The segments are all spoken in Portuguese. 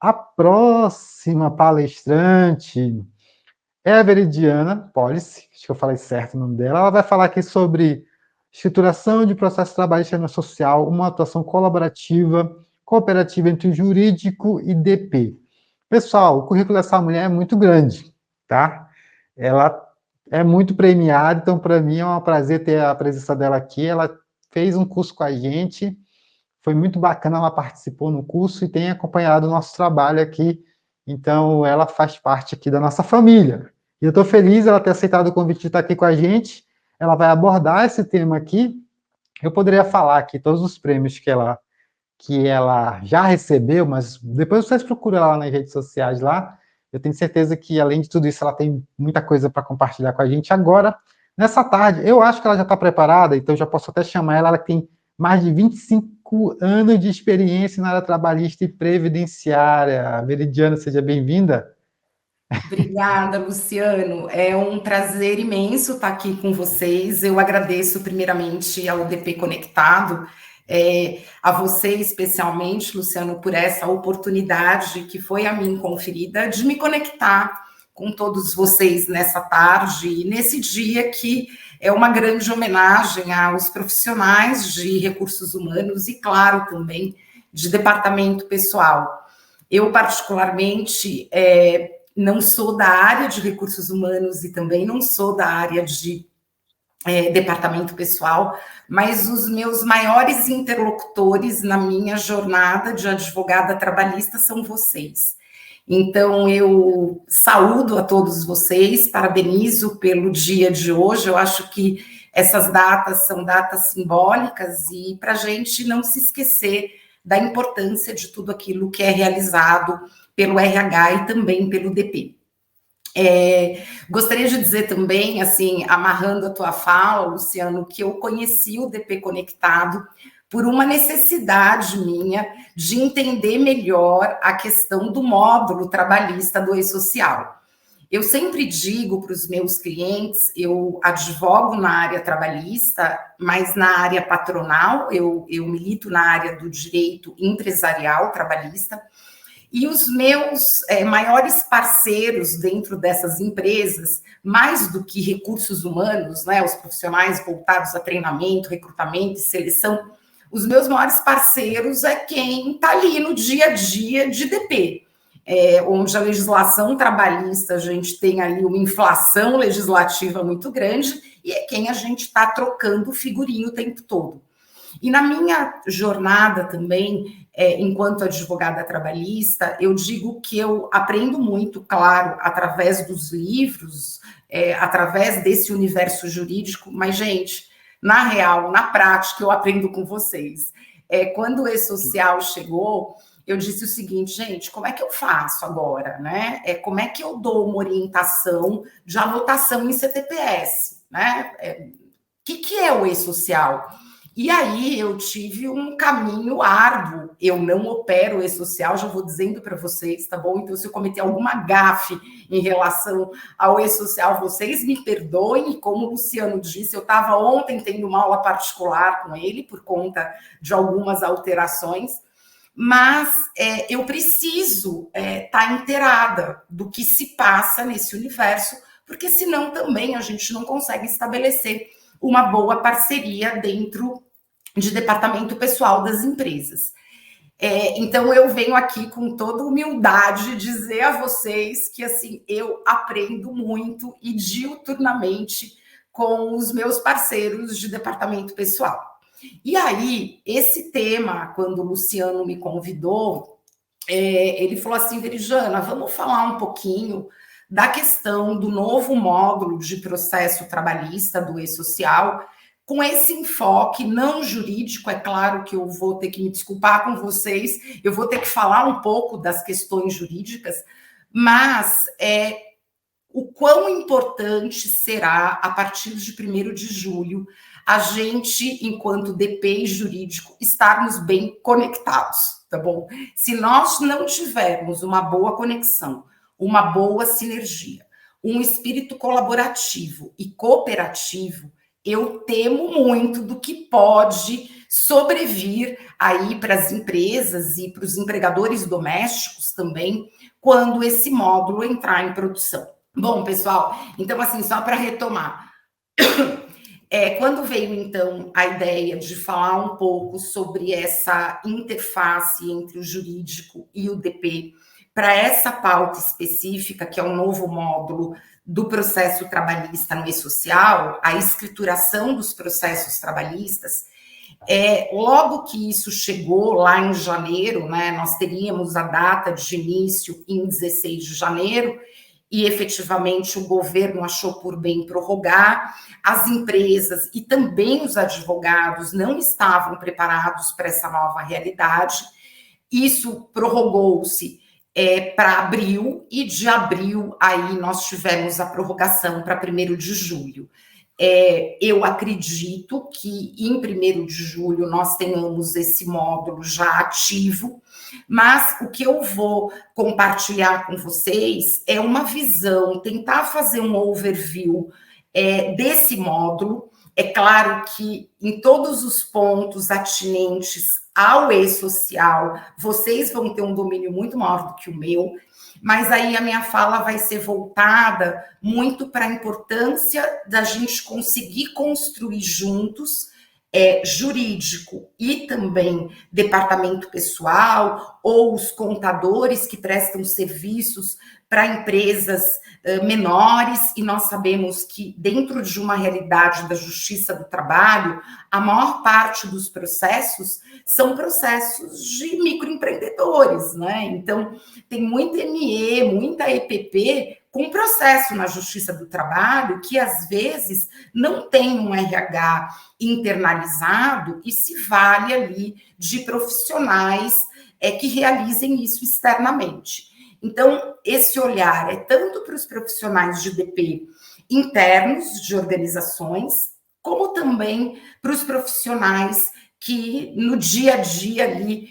A próxima palestrante é a Veridiana Policy, acho que eu falei certo o nome dela. Ela vai falar aqui sobre estruturação de processo trabalhista no social, uma atuação colaborativa, cooperativa entre o jurídico e DP. Pessoal, o currículo dessa mulher é muito grande, tá? Ela é muito premiada, então para mim é um prazer ter a presença dela aqui. Ela fez um curso com a gente, foi muito bacana, ela participou no curso e tem acompanhado o nosso trabalho aqui, então ela faz parte aqui da nossa família. E eu estou feliz ela ter aceitado o convite de estar aqui com a gente, ela vai abordar esse tema aqui. Eu poderia falar aqui todos os prêmios que ela já recebeu, mas depois vocês procuram lá nas redes sociais lá, eu tenho certeza que, além de tudo isso, ela tem muita coisa para compartilhar com a gente agora, nessa tarde. Eu acho que ela já está preparada, então já posso até chamar ela que tem mais de 25 anos de experiência na área trabalhista e previdenciária. Veridiana, seja bem-vinda. Obrigada, Luciano. É um prazer imenso estar aqui com vocês. Eu agradeço primeiramente ao DP Conectado, a você especialmente, Luciano, por essa oportunidade que foi a mim conferida de me conectar com todos vocês nessa tarde e nesse dia que é uma grande homenagem aos profissionais de recursos humanos e, claro, também de departamento pessoal. Eu, particularmente, não sou da área de recursos humanos e também não sou da área de departamento pessoal, mas os meus maiores interlocutores na minha jornada de advogada trabalhista são vocês. Então, eu saúdo a todos vocês, parabenizo pelo dia de hoje. Eu acho que essas datas são datas simbólicas e para a gente não se esquecer da importância de tudo aquilo que é realizado pelo RH e também pelo DP. Gostaria de dizer também, assim, amarrando a tua fala, Luciano, que eu conheci o DP Conectado por uma necessidade minha de entender melhor a questão do módulo trabalhista do E-Social. Eu sempre digo para os meus clientes, eu advogo na área trabalhista, mas na área patronal, eu milito na área do direito empresarial trabalhista, e os meus maiores parceiros dentro dessas empresas, mais do que recursos humanos, né, os profissionais voltados a treinamento, recrutamento e seleção, os meus maiores parceiros é quem está ali no dia a dia de DP, onde a legislação trabalhista, a gente tem ali uma inflação legislativa muito grande, e é quem a gente está trocando figurinha o tempo todo. E na minha jornada também, enquanto advogada trabalhista, eu digo que eu aprendo muito, claro, através dos livros, através desse universo jurídico, mas, gente, na real, na prática, eu aprendo com vocês. Quando o E-Social chegou, eu disse o seguinte, gente, como é que eu faço agora, né? Como é que eu dou uma orientação de anotação em CTPS, né? O que é o E-Social? E aí eu tive um caminho árduo. Eu não opero o E-Social, já vou dizendo para vocês, tá bom? Então, se eu cometer alguma gafe em relação ao E-Social, vocês me perdoem. E como o Luciano disse, eu estava ontem tendo uma aula particular com ele por conta de algumas alterações, mas eu preciso estar inteirada do que se passa nesse universo, porque senão também a gente não consegue estabelecer uma boa parceria dentro de departamento pessoal das empresas. Então, eu venho aqui com toda humildade dizer a vocês que, assim, eu aprendo muito e diuturnamente com os meus parceiros de departamento pessoal. E aí, esse tema, quando o Luciano me convidou, ele falou assim, Veridiana, vamos falar um pouquinho da questão do novo módulo de processo trabalhista do E-Social, com esse enfoque não jurídico. É claro que eu vou ter que me desculpar com vocês, eu vou ter que falar um pouco das questões jurídicas, mas o quão importante será, a partir de 1º de julho, a gente, enquanto DP jurídico, estarmos bem conectados, tá bom? Se nós não tivermos uma boa conexão, uma boa sinergia, um espírito colaborativo e cooperativo, eu temo muito do que pode sobrevir aí para as empresas e para os empregadores domésticos também, quando esse módulo entrar em produção. Bom, pessoal, então assim, só para retomar, quando veio então a ideia de falar um pouco sobre essa interface entre o jurídico e o DP, para essa pauta específica, que é um novo módulo do processo trabalhista no e-social, a escrituração dos processos trabalhistas, logo que isso chegou lá em janeiro, né, nós teríamos a data de início em 16 de janeiro, e efetivamente o governo achou por bem prorrogar, as empresas e também os advogados não estavam preparados para essa nova realidade, isso prorrogou-se para abril, e de abril aí nós tivemos a prorrogação para 1º de julho. Eu acredito que em 1º de julho nós tenhamos esse módulo já ativo, mas o que eu vou compartilhar com vocês é uma visão, tentar fazer um overview desse módulo. É claro que em todos os pontos atinentes ao e-social, vocês vão ter um domínio muito maior do que o meu, mas aí a minha fala vai ser voltada muito para a importância da gente conseguir construir juntos jurídico e também departamento pessoal ou os contadores que prestam serviços para empresas menores, e nós sabemos que dentro de uma realidade da justiça do trabalho, a maior parte dos processos são processos de microempreendedores, né? Então, tem muito ME, muita EPP com processo na justiça do trabalho que, às vezes, não tem um RH internalizado e se vale ali de profissionais que realizem isso externamente. Então, esse olhar é tanto para os profissionais de DP internos de organizações, como também para os profissionais que no dia a dia ali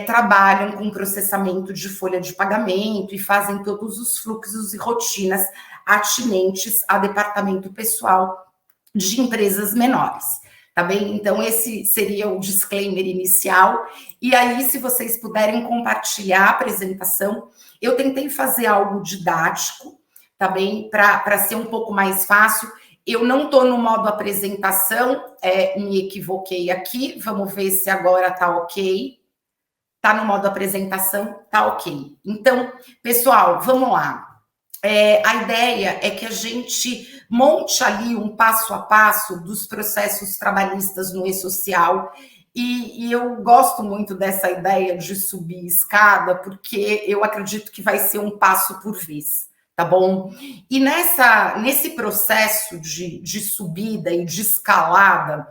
trabalham com processamento de folha de pagamento e fazem todos os fluxos e rotinas atinentes a departamento pessoal de empresas menores, tá bem? Então, esse seria o disclaimer inicial. E aí, se vocês puderem compartilhar a apresentação, eu tentei fazer algo didático, tá bem? Para ser um pouco mais fácil. Eu não estou no modo apresentação, me equivoquei aqui. Vamos ver se agora está ok. Está no modo apresentação, está ok. Então, pessoal, vamos lá. A ideia é que a gente monte ali um passo a passo dos processos trabalhistas no e-social, e eu gosto muito dessa ideia de subir escada, porque eu acredito que vai ser um passo por vez. Tá bom? E nesse processo de subida e de escalada,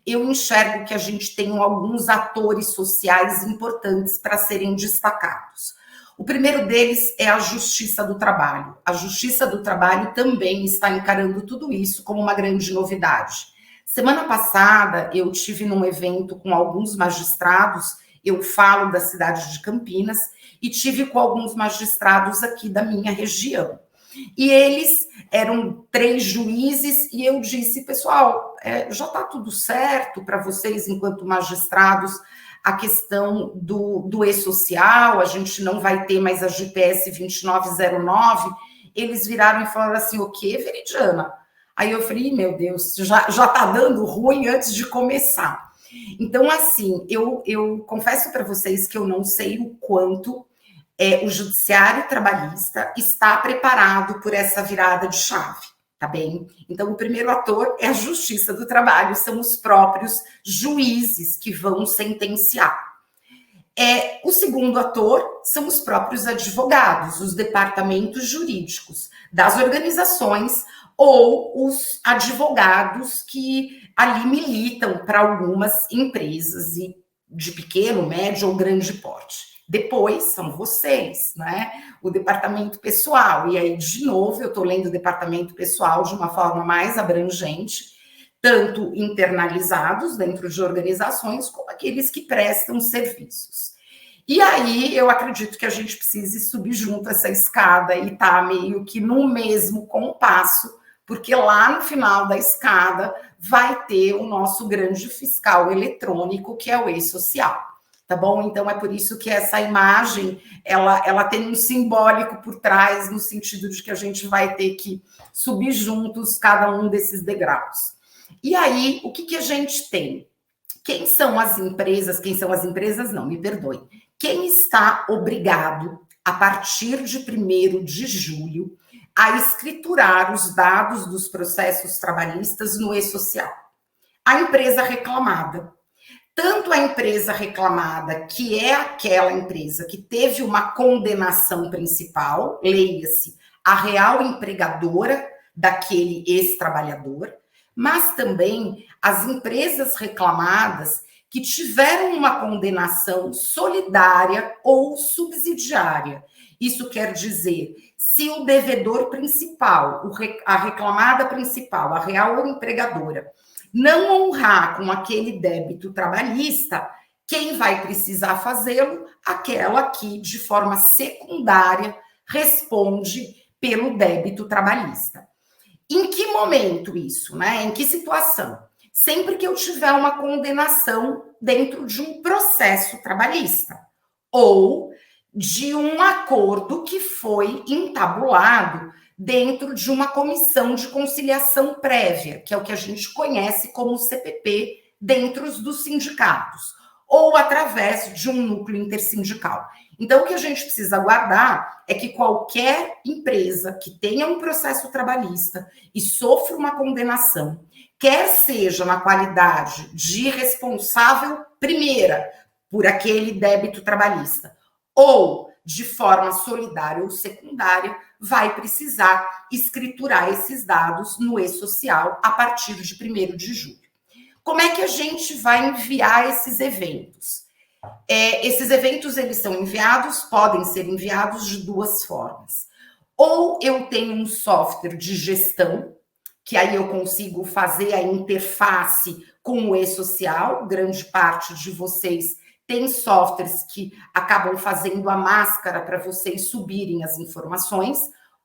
eu enxergo que a gente tem alguns atores sociais importantes para serem destacados. O primeiro deles é a Justiça do Trabalho. A Justiça do Trabalho também está encarando tudo isso como uma grande novidade. Semana passada, eu tive num evento com alguns magistrados, eu falo da cidade de Campinas, e tive com alguns magistrados aqui da minha região. E eles eram 3 juízes, e eu disse, pessoal, já está tudo certo para vocês, enquanto magistrados, a questão do e-social, a gente não vai ter mais a GPS 2909. Eles viraram e falaram assim, o quê, Veridiana? Aí eu falei, meu Deus, já está dando ruim antes de começar. Então, assim, eu confesso para vocês que eu não sei o quanto o judiciário trabalhista está preparado por essa virada de chave, tá bem? Então, o primeiro ator é a Justiça do Trabalho, são os próprios juízes que vão sentenciar. O segundo ator são os próprios advogados, os departamentos jurídicos das organizações ou os advogados que ali militam para algumas empresas de pequeno, médio ou grande porte. Depois são vocês, né? O departamento pessoal. E aí, de novo, eu estou lendo o departamento pessoal de uma forma mais abrangente, tanto internalizados dentro de organizações, como aqueles que prestam serviços. E aí, eu acredito que a gente precise subir junto essa escada e estar meio que no mesmo compasso porque lá no final da escada vai ter o nosso grande fiscal eletrônico, que é o e-social, tá bom? Então é por isso que essa imagem, ela tem um simbólico por trás, no sentido de que a gente vai ter que subir juntos cada um desses degraus. E aí, o que a gente tem? Quem são as empresas? Quem são as empresas? Não, me perdoe. Quem está obrigado, a partir de 1º de julho, a escriturar os dados dos processos trabalhistas no e-social? A empresa reclamada. Tanto a empresa reclamada, que é aquela empresa que teve uma condenação principal, leia-se, a real empregadora daquele ex-trabalhador, mas também as empresas reclamadas que tiveram uma condenação solidária ou subsidiária. Isso quer dizer, se o devedor principal, a reclamada principal, a real empregadora, não honrar com aquele débito trabalhista, quem vai precisar fazê-lo? Aquela que, de forma secundária, responde pelo débito trabalhista. Em que momento isso, né? Em que situação? Sempre que eu tiver uma condenação dentro de um processo trabalhista ou de um acordo que foi entabulado dentro de uma comissão de conciliação prévia, que é o que a gente conhece como CPP dentro dos sindicatos, ou através de um núcleo intersindical. Então, o que a gente precisa guardar é que qualquer empresa que tenha um processo trabalhista e sofra uma condenação, quer seja na qualidade de responsável primeira por aquele débito trabalhista, ou de forma solidária ou secundária, vai precisar escriturar esses dados no e-social a partir de 1º de julho. Como é que a gente vai enviar esses eventos? Esses eventos, eles são enviados, podem ser enviados de 2 formas. Ou eu tenho um software de gestão, que aí eu consigo fazer a interface com o e-social, grande parte de vocês tem softwares que acabam fazendo a máscara para vocês subirem as informações,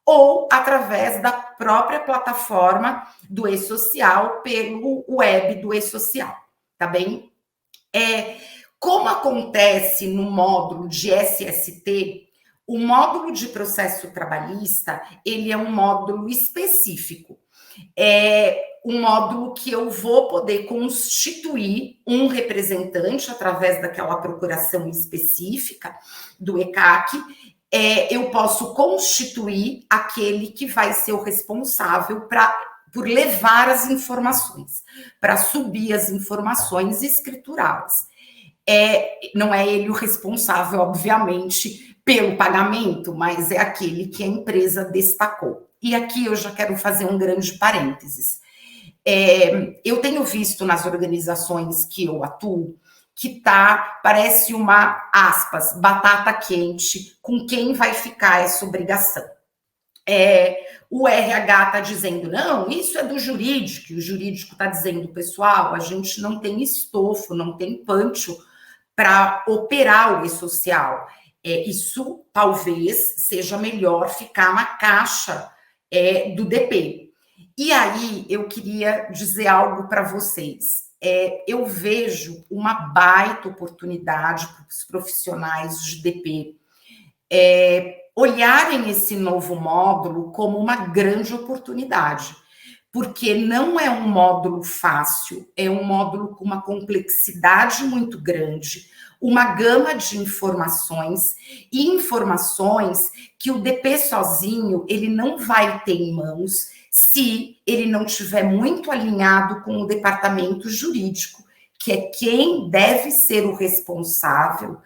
ou através da própria plataforma do e-social, pelo web do e-social, tá bem? Como acontece no módulo de SST, o módulo de processo trabalhista, ele é um módulo específico. É um módulo que eu vou poder constituir um representante através daquela procuração específica do ECAC. Eu posso constituir aquele que vai ser o responsável por levar as informações, para subir as informações e escriturá-las. Não é ele o responsável, obviamente, pelo pagamento, mas é aquele que a empresa destacou. E aqui eu já quero fazer um grande parênteses. Eu tenho visto nas organizações que eu atuo que parece uma, aspas, batata quente com quem vai ficar essa obrigação. O RH está dizendo, não, isso é do jurídico, e o jurídico está dizendo, pessoal, a gente não tem estofo, não tem pancho para operar o e-social. Isso talvez seja melhor ficar na caixa do DP. E aí eu queria dizer algo para vocês. Eu vejo uma baita oportunidade para os profissionais de DP olharem esse novo módulo como uma grande oportunidade, porque não é um módulo fácil, é um módulo com uma complexidade muito grande, uma gama de informações, e informações que o DP sozinho ele não vai ter em mãos se ele não estiver muito alinhado com o departamento jurídico, que é quem deve ser o responsável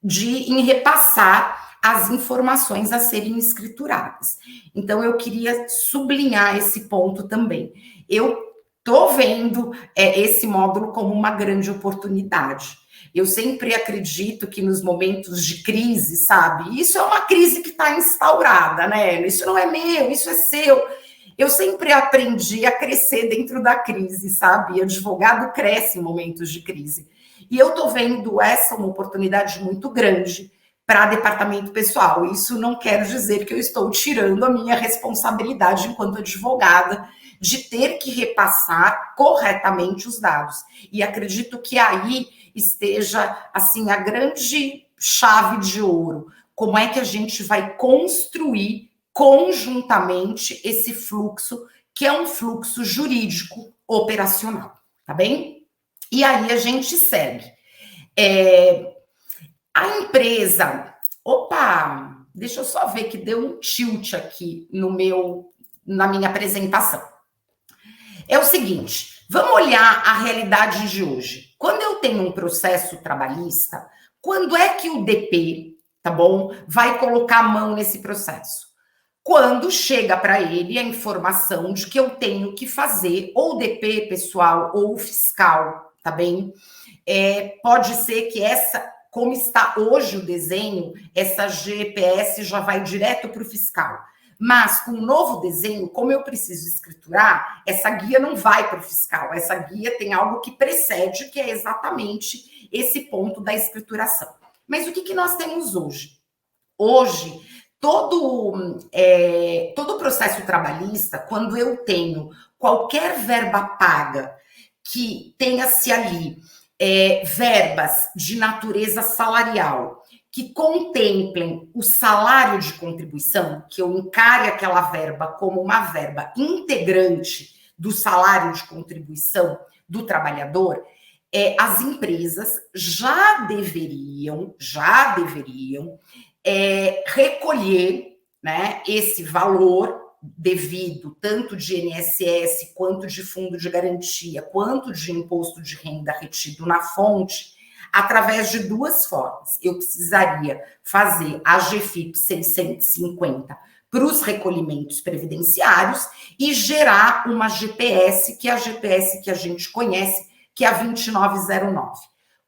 em repassar as informações a serem escrituradas. Então, eu queria sublinhar esse ponto também. Eu estou vendo esse módulo como uma grande oportunidade. Eu sempre acredito que nos momentos de crise, sabe? Isso é uma crise que está instaurada, né? Isso não é meu, isso é seu. Eu sempre aprendi a crescer dentro da crise, sabe? Advogado cresce em momentos de crise. E eu estou vendo essa uma oportunidade muito grande para departamento pessoal. Isso não quer dizer que eu estou tirando a minha responsabilidade enquanto advogada de ter que repassar corretamente os dados. E acredito que aí esteja, assim, a grande chave de ouro. Como é que a gente vai construir conjuntamente esse fluxo, que é um fluxo jurídico operacional, tá bem? E aí a gente segue. A empresa... Opa! Deixa eu só ver que deu um tilt aqui na minha apresentação. É o seguinte, vamos olhar a realidade de hoje. Quando eu tenho um processo trabalhista, quando é que o DP, tá bom, vai colocar a mão nesse processo? Quando chega para ele a informação de que eu tenho que fazer ou o DP pessoal ou o fiscal, tá bem? Pode ser que como está hoje o desenho, essa GPS já vai direto para o fiscal. Mas com o novo desenho, como eu preciso escriturar, essa guia não vai para o fiscal. Essa guia tem algo que precede, que é exatamente esse ponto da escrituração. Mas o que nós temos hoje? Hoje, todo o processo trabalhista, quando eu tenho qualquer verba paga que tenha-se ali verbas de natureza salarial, que contemplem o salário de contribuição, que eu encare aquela verba como uma verba integrante do salário de contribuição do trabalhador, as empresas já deveriam recolher, né, esse valor devido, tanto de INSS, quanto de fundo de garantia, quanto de imposto de renda retido na fonte, através de duas formas. Eu precisaria fazer a GFIP 650 para os recolhimentos previdenciários e gerar uma GPS, que é a GPS que a gente conhece, que é a 2909.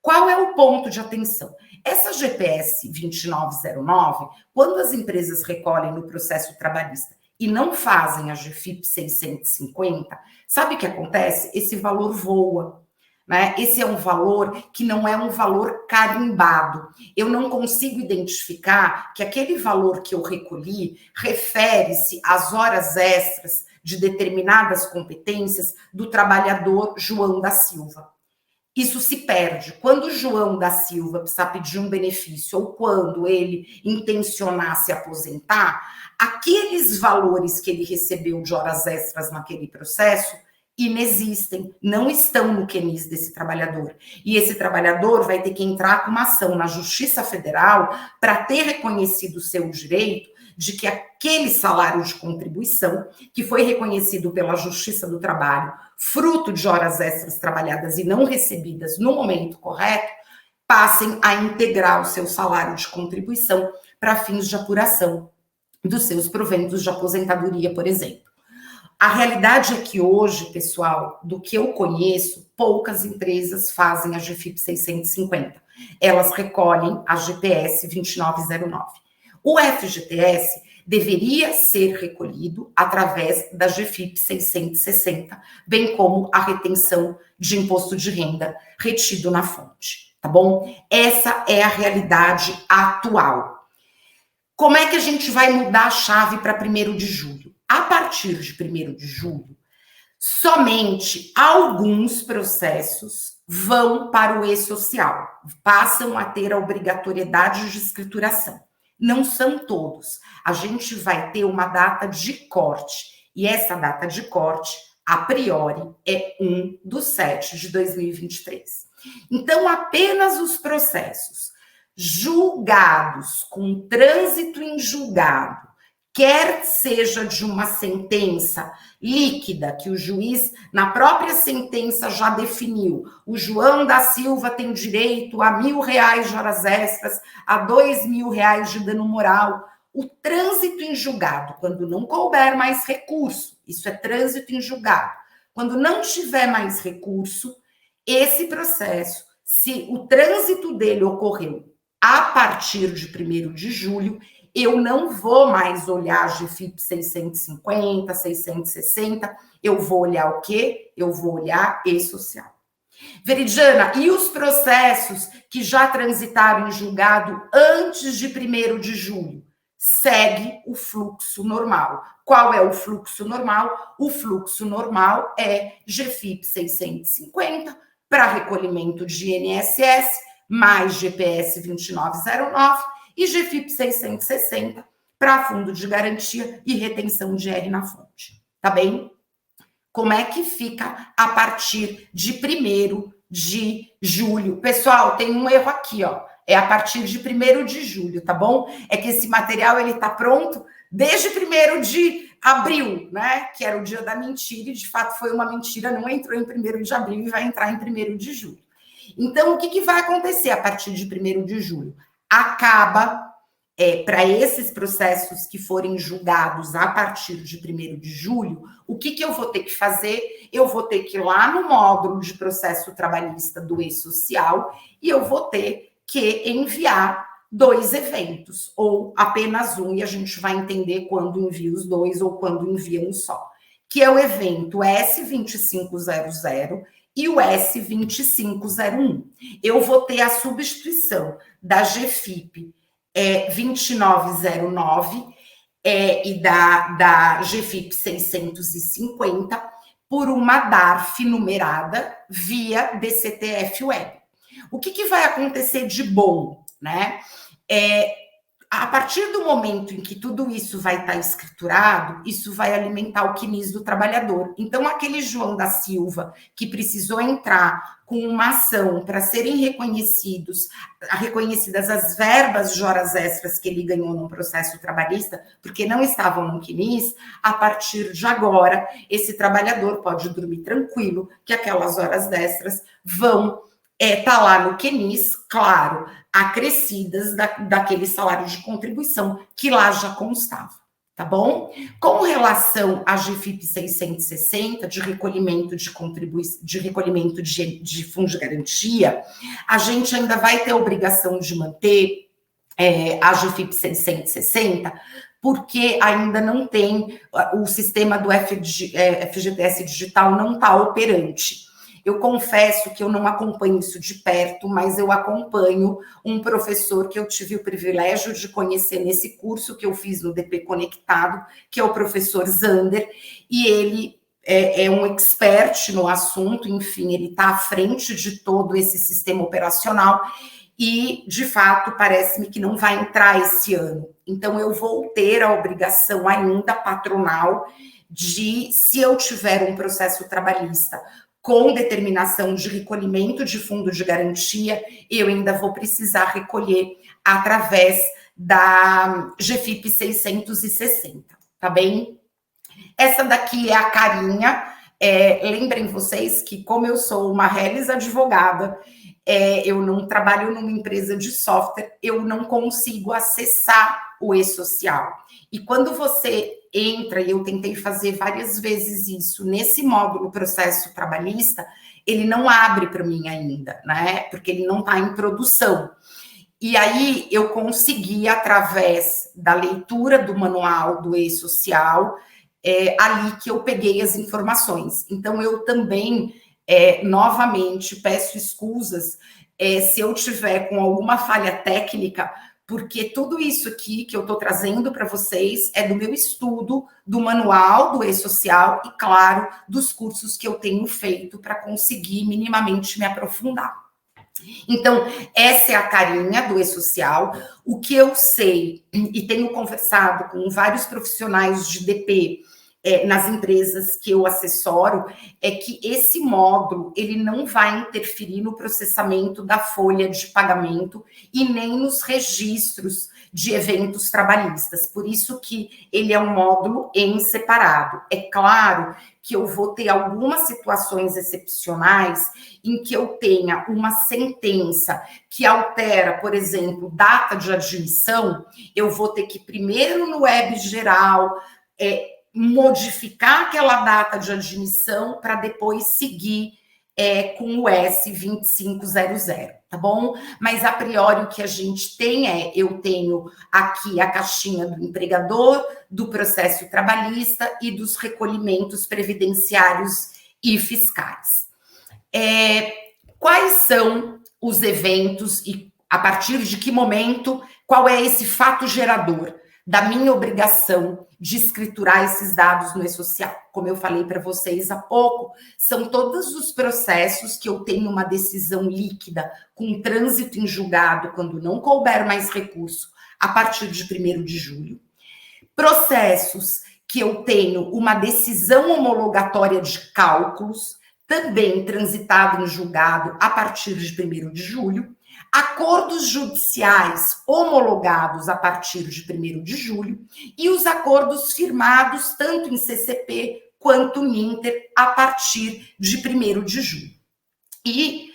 Qual é o ponto de atenção? Essa GPS 2909, quando as empresas recolhem no processo trabalhista e não fazem a GFIP 650, sabe o que acontece? Esse valor voa. Né? Esse é um valor que não é um valor carimbado. Eu não consigo identificar que aquele valor que eu recolhi refere-se às horas extras de determinadas competências do trabalhador João da Silva. Isso se perde. Quando o João da Silva precisar pedir um benefício ou quando ele intencionar se aposentar, aqueles valores que ele recebeu de horas extras naquele processo inexistem, não estão no QNIS desse trabalhador. E esse trabalhador vai ter que entrar com uma ação na Justiça Federal para ter reconhecido o seu direito de que aquele salário de contribuição, que foi reconhecido pela Justiça do Trabalho, fruto de horas extras trabalhadas e não recebidas no momento correto, passem a integrar o seu salário de contribuição para fins de apuração dos seus proventos de aposentadoria, por exemplo. A realidade é que hoje, pessoal, do que eu conheço, poucas empresas fazem a GFIP 650. Elas recolhem a GPS 2909. O FGTS deveria ser recolhido através da GFIP 660, bem como a retenção de imposto de renda retido na fonte, tá bom? Essa é a realidade atual. Como é que a gente vai mudar a chave para 1º de julho? A partir de 1º de julho, somente alguns processos vão para o e-social, passam a ter a obrigatoriedade de escrituração. Não são todos. A gente vai ter uma data de corte, e essa data de corte, a priori, é 1/7/2023. Então, apenas os processos julgados com trânsito em julgado, quer seja de uma sentença líquida, que o juiz, na própria sentença, já definiu. O João da Silva tem direito a R$1.000 de horas extras, a R$2.000 de dano moral. O trânsito em julgado, quando não couber mais recurso, isso é trânsito em julgado. Quando não tiver mais recurso, esse processo, se o trânsito dele ocorreu a partir de 1º de julho, eu não vou mais olhar a GFIP 650, 660, eu vou olhar o quê? Eu vou olhar e-social. Veridiana, e os processos que já transitaram em julgado antes de 1º de julho. Segue o fluxo normal. Qual é o fluxo normal? O fluxo normal é GFIP 650 para recolhimento de INSS, mais GPS 2909 e GFIP 660 para fundo de garantia e retenção de R na fonte. Tá bem? Como é que fica a partir de 1º de julho? Pessoal, tem um erro aqui, ó. É a partir de 1º de julho, tá bom? É que esse material, ele tá pronto desde 1º de abril, né? Que era o dia da mentira, e de fato foi uma mentira, não entrou em 1º de abril e vai entrar em 1º de julho. Então, o que vai acontecer a partir de 1º de julho? Acaba, para esses processos que forem julgados a partir de 1º de julho, o que eu vou ter que fazer? Eu vou ter que ir lá no módulo de processo trabalhista do E-Social e eu vou ter que enviar 2 eventos, ou apenas um, e a gente vai entender quando envia os 2 ou quando envia um só, que é o evento S2500 e o S2501. Eu vou ter a substituição da GFIP 2909 e da GFIP 650 por uma DARF numerada via DCTF Web. O que vai acontecer de bom, né? A partir do momento em que tudo isso vai estar escriturado, isso vai alimentar o CNIS do trabalhador. Então, aquele João da Silva que precisou entrar com uma ação para serem reconhecidas as verbas de horas extras que ele ganhou no processo trabalhista, porque não estavam no CNIS, a partir de agora, esse trabalhador pode dormir tranquilo que aquelas horas extras vão tá lá no CNIS, claro, acrescidas daquele salário de contribuição que lá já constava, tá bom? Com relação à GFIP 660, de recolhimento de recolhimento de fundo de garantia, a gente ainda vai ter a obrigação de manter a GFIP 660, porque ainda não tem, o sistema do FGTS digital não está operante. Eu confesso que eu não acompanho isso de perto, mas eu acompanho um professor que eu tive o privilégio de conhecer nesse curso que eu fiz no DP Conectado, que é o professor Zander, e ele é um expert no assunto, enfim, ele está à frente de todo esse sistema operacional e, de fato, parece-me que não vai entrar esse ano. Então, eu vou ter a obrigação ainda patronal de, se eu tiver um processo trabalhista com determinação de recolhimento de fundo de garantia, eu ainda vou precisar recolher através da GFIP 660, tá bem? Essa daqui é a carinha. Lembrem vocês que, como eu sou uma reles advogada, eu não trabalho numa empresa de software, eu não consigo acessar o E-Social. E quando você entra, e eu tentei fazer várias vezes isso, nesse módulo processo trabalhista, ele não abre para mim ainda, né? Porque ele não está em produção. E aí eu consegui, através da leitura do manual do E-Social, ali que eu peguei as informações. Então, eu também, novamente, peço escusas se eu tiver com alguma falha técnica, porque tudo isso aqui que eu estou trazendo para vocês é do meu estudo, do manual do E-Social e, claro, dos cursos que eu tenho feito para conseguir minimamente me aprofundar. Então, essa é a carinha do E-Social. O que eu sei, e tenho conversado com vários profissionais de DP nas empresas que eu assessoro, é que esse módulo ele não vai interferir no processamento da folha de pagamento e nem nos registros de eventos trabalhistas. Por isso que ele é um módulo em separado. É claro que eu vou ter algumas situações excepcionais em que eu tenha uma sentença que altera, por exemplo, data de admissão, eu vou ter que primeiro no web geral modificar aquela data de admissão para depois seguir com o S2500, tá bom? Mas, a priori, o que a gente tem eu tenho aqui a caixinha do empregador, do processo trabalhista e dos recolhimentos previdenciários e fiscais. Quais são os eventos e a partir de que momento, qual é esse fato gerador da minha obrigação de escriturar esses dados no e-social. Como eu falei para vocês há pouco, são todos os processos que eu tenho uma decisão líquida com trânsito em julgado quando não couber mais recurso a partir de 1º de julho. Processos que eu tenho uma decisão homologatória de cálculos, também transitado em julgado a partir de 1º de julho. Acordos judiciais homologados a partir de 1º de julho e os acordos firmados tanto em CCP quanto em Inter a partir de 1º de julho. E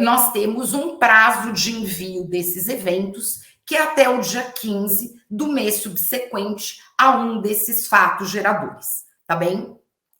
nós temos um prazo de envio desses eventos que é até o dia 15 do mês subsequente a um desses fatos geradores, tá bem?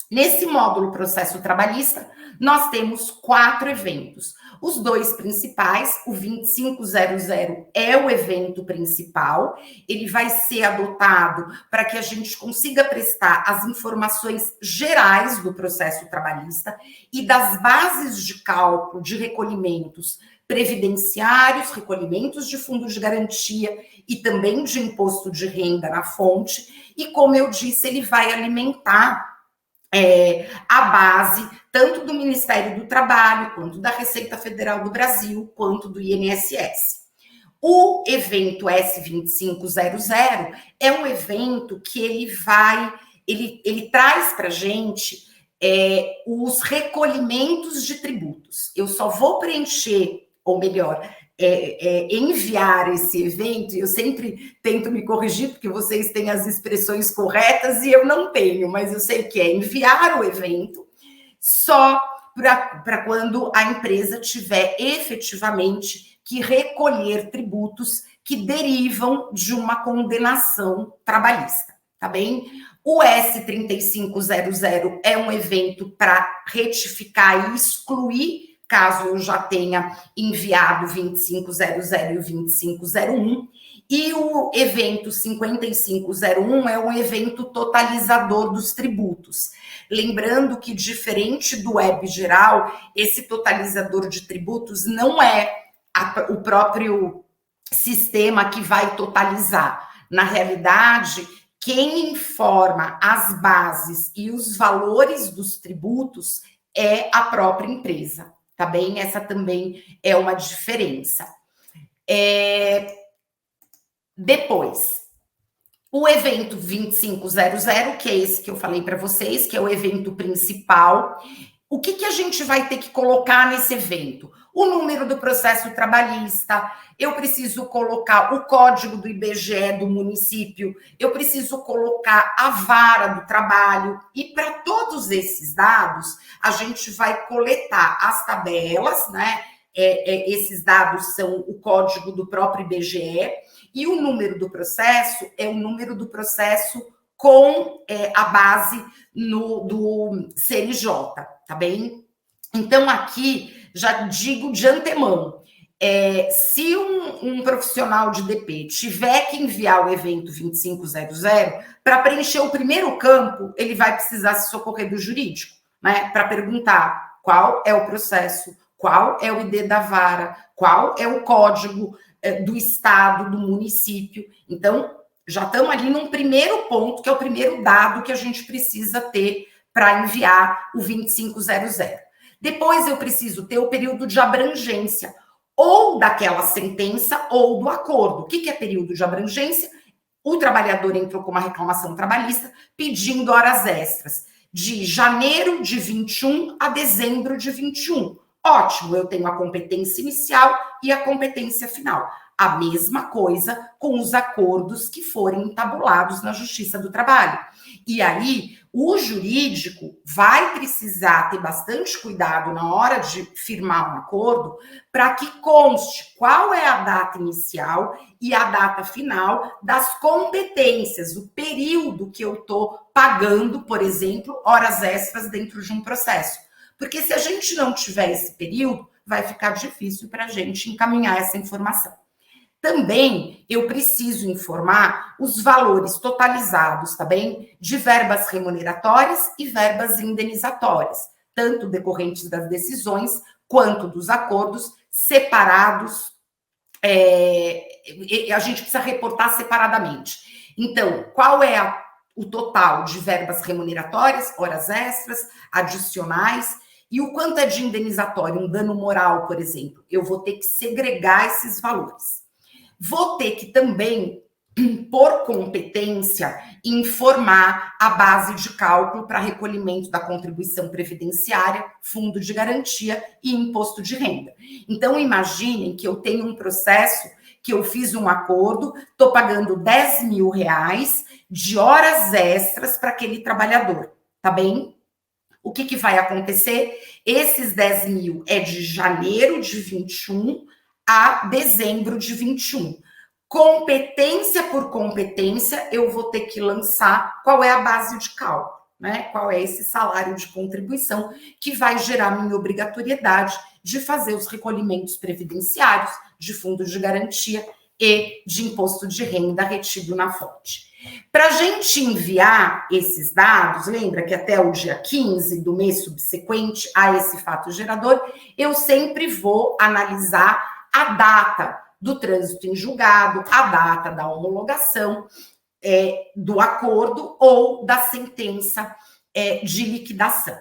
Nesse módulo processo trabalhista, nós temos 4 eventos. Os 2 principais, o 2500 é o evento principal, ele vai ser adotado para que a gente consiga prestar as informações gerais do processo trabalhista e das bases de cálculo de recolhimentos previdenciários, recolhimentos de fundo de garantia e também de imposto de renda na fonte. E, como eu disse, ele vai alimentar a base tanto do Ministério do Trabalho, quanto da Receita Federal do Brasil, quanto do INSS. O evento S2500 é um evento que ele traz para a gente os recolhimentos de tributos. Eu só vou preencher, ou melhor, enviar esse evento, e eu sempre tento me corrigir, porque vocês têm as expressões corretas e eu não tenho, mas eu sei que é enviar o evento só para quando a empresa tiver efetivamente que recolher tributos que derivam de uma condenação trabalhista, tá bem? O S3500 é um evento para retificar e excluir, caso eu já tenha enviado o 2500 e o 2501, e o evento 5501 é um evento totalizador dos tributos. Lembrando que, diferente do web geral, esse totalizador de tributos não é o próprio sistema que vai totalizar. Na realidade, quem informa as bases e os valores dos tributos é a própria empresa, tá bem? Essa também é uma diferença. Depois, o evento 2500, que é esse que eu falei para vocês, que é o evento principal. O que a gente vai ter que colocar nesse evento? O número do processo trabalhista, eu preciso colocar o código do IBGE do município, eu preciso colocar a vara do trabalho, e para todos esses dados, a gente vai coletar as tabelas, né? Esses dados são o código do próprio IBGE, e o número do processo é o número do processo com a base do CNJ, tá bem? Então, aqui, já digo de antemão, se um profissional de DP tiver que enviar o evento 2500, para preencher o primeiro campo, ele vai precisar se socorrer do jurídico, né? Para perguntar qual é o processo, qual é o ID da vara, qual é o código do estado, do município. Então, já estamos ali num primeiro ponto, que é o primeiro dado que a gente precisa ter para enviar o 2500. Depois eu preciso ter o período de abrangência, ou daquela sentença ou do acordo. O que é período de abrangência? O trabalhador entrou com uma reclamação trabalhista pedindo horas extras, de janeiro de 21 a dezembro de 21. Ótimo, eu tenho a competência inicial e a competência final. A mesma coisa com os acordos que forem entabulados na Justiça do Trabalho. E aí, o jurídico vai precisar ter bastante cuidado na hora de firmar um acordo para que conste qual é a data inicial e a data final das competências, o período que eu estou pagando, por exemplo, horas extras dentro de um processo. Porque se a gente não tiver esse período, vai ficar difícil para a gente encaminhar essa informação. Também eu preciso informar os valores totalizados, tá bem? De verbas remuneratórias e verbas indenizatórias, tanto decorrentes das decisões quanto dos acordos, separados, a gente precisa reportar separadamente. Então, qual é o total de verbas remuneratórias, horas extras, adicionais, e o quanto é de indenizatório, um dano moral, por exemplo? Eu vou ter que segregar esses valores. Vou ter que também, por competência, informar a base de cálculo para recolhimento da contribuição previdenciária, fundo de garantia e imposto de renda. Então, imaginem que eu tenho um processo que eu fiz um acordo, estou pagando R$10 mil de horas extras para aquele trabalhador, tá bem? O que vai acontecer? Esses 10 mil é de janeiro de 21 a dezembro de 21. Competência por competência, eu vou ter que lançar qual é a base de cálculo, né? Qual é esse salário de contribuição que vai gerar minha obrigatoriedade de fazer os recolhimentos previdenciários, de fundo de garantia e de imposto de renda retido na fonte. Para a gente enviar esses dados, lembra que até o dia 15 do mês subsequente a esse fato gerador, eu sempre vou analisar a data do trânsito em julgado, a data da homologação do acordo ou da sentença de liquidação.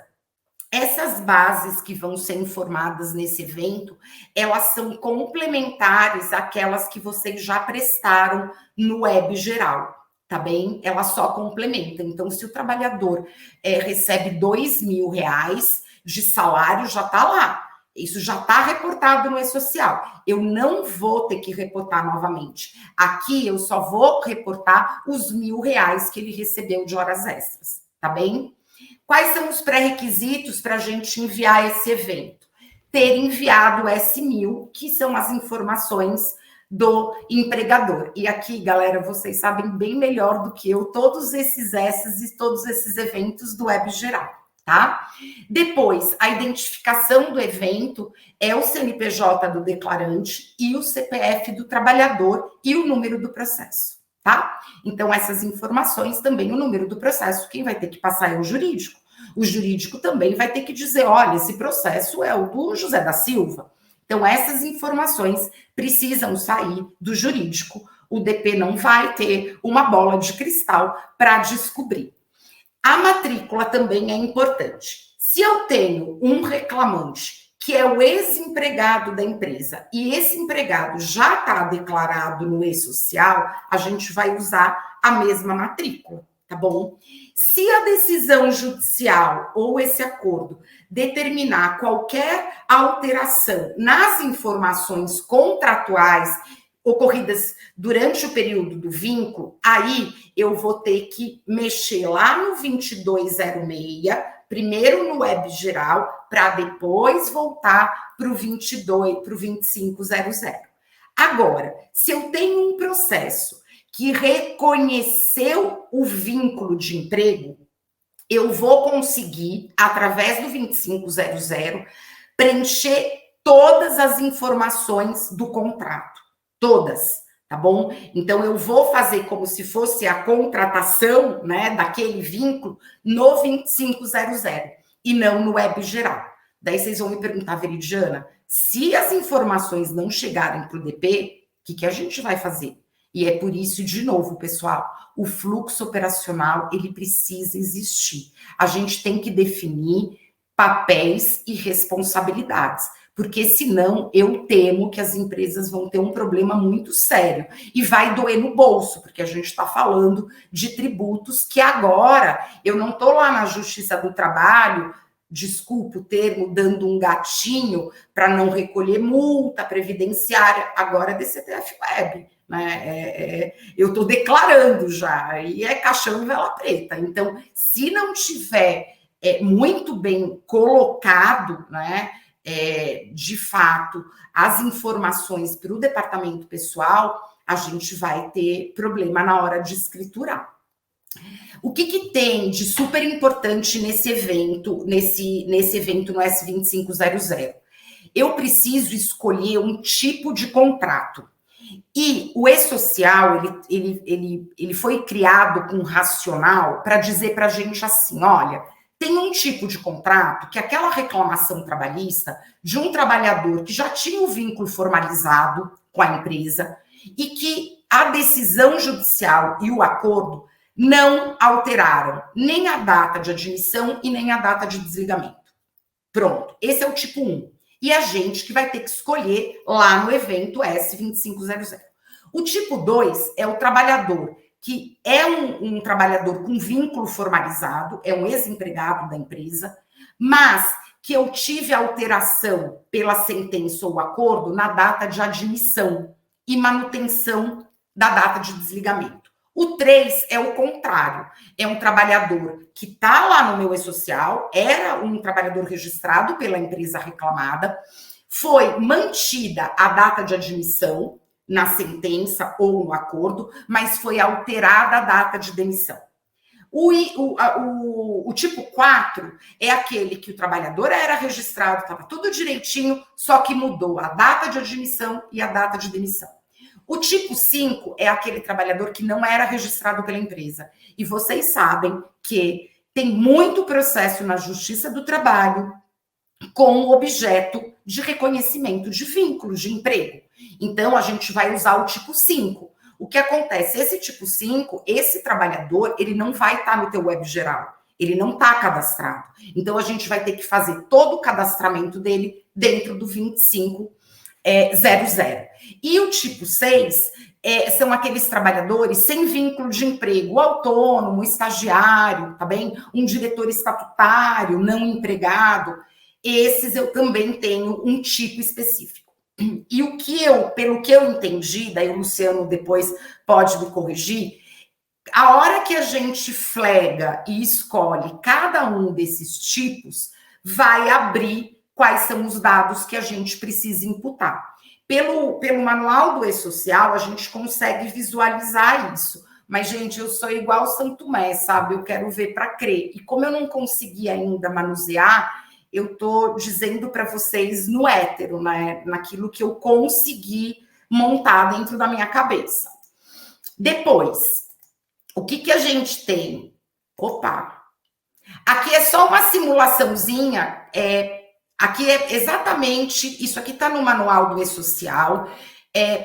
Essas bases que vão ser informadas nesse evento, elas são complementares àquelas que vocês já prestaram no web geral, tá bem? Elas só complementam. Então, se o trabalhador recebe R$2 mil de salário, já está lá. Isso já está reportado no E-Social. Eu não vou ter que reportar novamente. Aqui eu só vou reportar os R$1.000 que ele recebeu de horas extras, tá bem? Quais são os pré-requisitos para a gente enviar esse evento? Ter enviado o S1000, que são as informações do empregador. E aqui, galera, vocês sabem bem melhor do que eu todos esses S's e todos esses eventos do web geral, tá? Depois, a identificação do evento é o CNPJ do declarante e o CPF do trabalhador e o número do processo, tá? Então, essas informações também, o número do processo, quem vai ter que passar é o jurídico. O jurídico também vai ter que dizer, olha, esse processo é o do José da Silva. Então, essas informações precisam sair do jurídico. O DP não vai ter uma bola de cristal para descobrir. A matrícula também é importante. Se eu tenho um reclamante que é o ex-empregado da empresa e esse empregado já está declarado no E-Social, a gente vai usar a mesma matrícula, tá bom? Se a decisão judicial ou esse acordo determinar qualquer alteração nas informações contratuais ocorridas durante o período do vínculo, aí eu vou ter que mexer lá no 2206, primeiro no web geral, para depois voltar para o 2500. Agora, se eu tenho um processo que reconheceu o vínculo de emprego, eu vou conseguir, através do 2500, preencher todas as informações do contrato. Todas, tá bom? Então, eu vou fazer como se fosse a contratação, né, daquele vínculo no 2500 e não no web geral. Daí vocês vão me perguntar, Veridiana, se as informações não chegarem para o DP, o que a gente vai fazer? E é por isso, de novo, pessoal, o fluxo operacional, ele precisa existir. A gente tem que definir papéis e responsabilidades, porque senão eu temo que as empresas vão ter um problema muito sério e vai doer no bolso, porque a gente está falando de tributos que agora eu não estou lá na Justiça do Trabalho, desculpa o termo, dando um gatinho para não recolher multa previdenciária, agora é DCTF Web. Né? Eu estou declarando já, e é caixão e vela preta. Então, se não tiver muito bem colocado, né, de fato, as informações para o departamento pessoal, a gente vai ter problema na hora de escriturar. O que tem de super importante nesse evento, nesse evento no S2500? Eu preciso escolher um tipo de contrato. E o E-Social, ele foi criado com racional para dizer para a gente assim, olha, tem um tipo de contrato que aquela reclamação trabalhista de um trabalhador que já tinha o vínculo formalizado com a empresa e que a decisão judicial e o acordo não alteraram nem a data de admissão e nem a data de desligamento. Pronto, esse é o tipo 1. E a gente que vai ter que escolher lá no evento S2500. O tipo 2 é o trabalhador que é um trabalhador com vínculo formalizado, é um ex-empregado da empresa, mas que eu tive alteração pela sentença ou acordo na data de admissão e manutenção da data de desligamento. O 3 é o contrário, é um trabalhador que está lá no meu e-social, era um trabalhador registrado pela empresa reclamada, foi mantida a data de admissão na sentença ou no acordo, mas foi alterada a data de demissão. O tipo 4 é aquele que o trabalhador era registrado, estava tudo direitinho, só que mudou a data de admissão e a data de demissão. O tipo 5 é aquele trabalhador que não era registrado pela empresa. E vocês sabem que tem muito processo na Justiça do Trabalho com o objeto de reconhecimento de vínculos de emprego. Então, a gente vai usar o tipo 5. O que acontece? Esse tipo 5, esse trabalhador, ele não vai estar no teu web geral. Ele não está cadastrado. Então, a gente vai ter que fazer todo o cadastramento dele dentro do 2500. E o tipo 6 são aqueles trabalhadores sem vínculo de emprego, autônomo, estagiário, tá bem? Um diretor estatutário, não empregado. Esses eu também tenho um tipo específico. E pelo que eu entendi, daí o Luciano depois pode me corrigir, a hora que a gente flega e escolhe cada um desses tipos, vai abrir quais são os dados que a gente precisa imputar. Pelo manual do e-social, a gente consegue visualizar isso. Mas, gente, eu sou igual São Tomé, sabe? Eu quero ver para crer. E como eu não consegui ainda manusear, eu estou dizendo para vocês no hétero, né? Naquilo que eu consegui montar dentro da minha cabeça. Depois, o que a gente tem? Opa! Aqui é só uma simulaçãozinha, aqui é exatamente, isso aqui está no manual do e-social,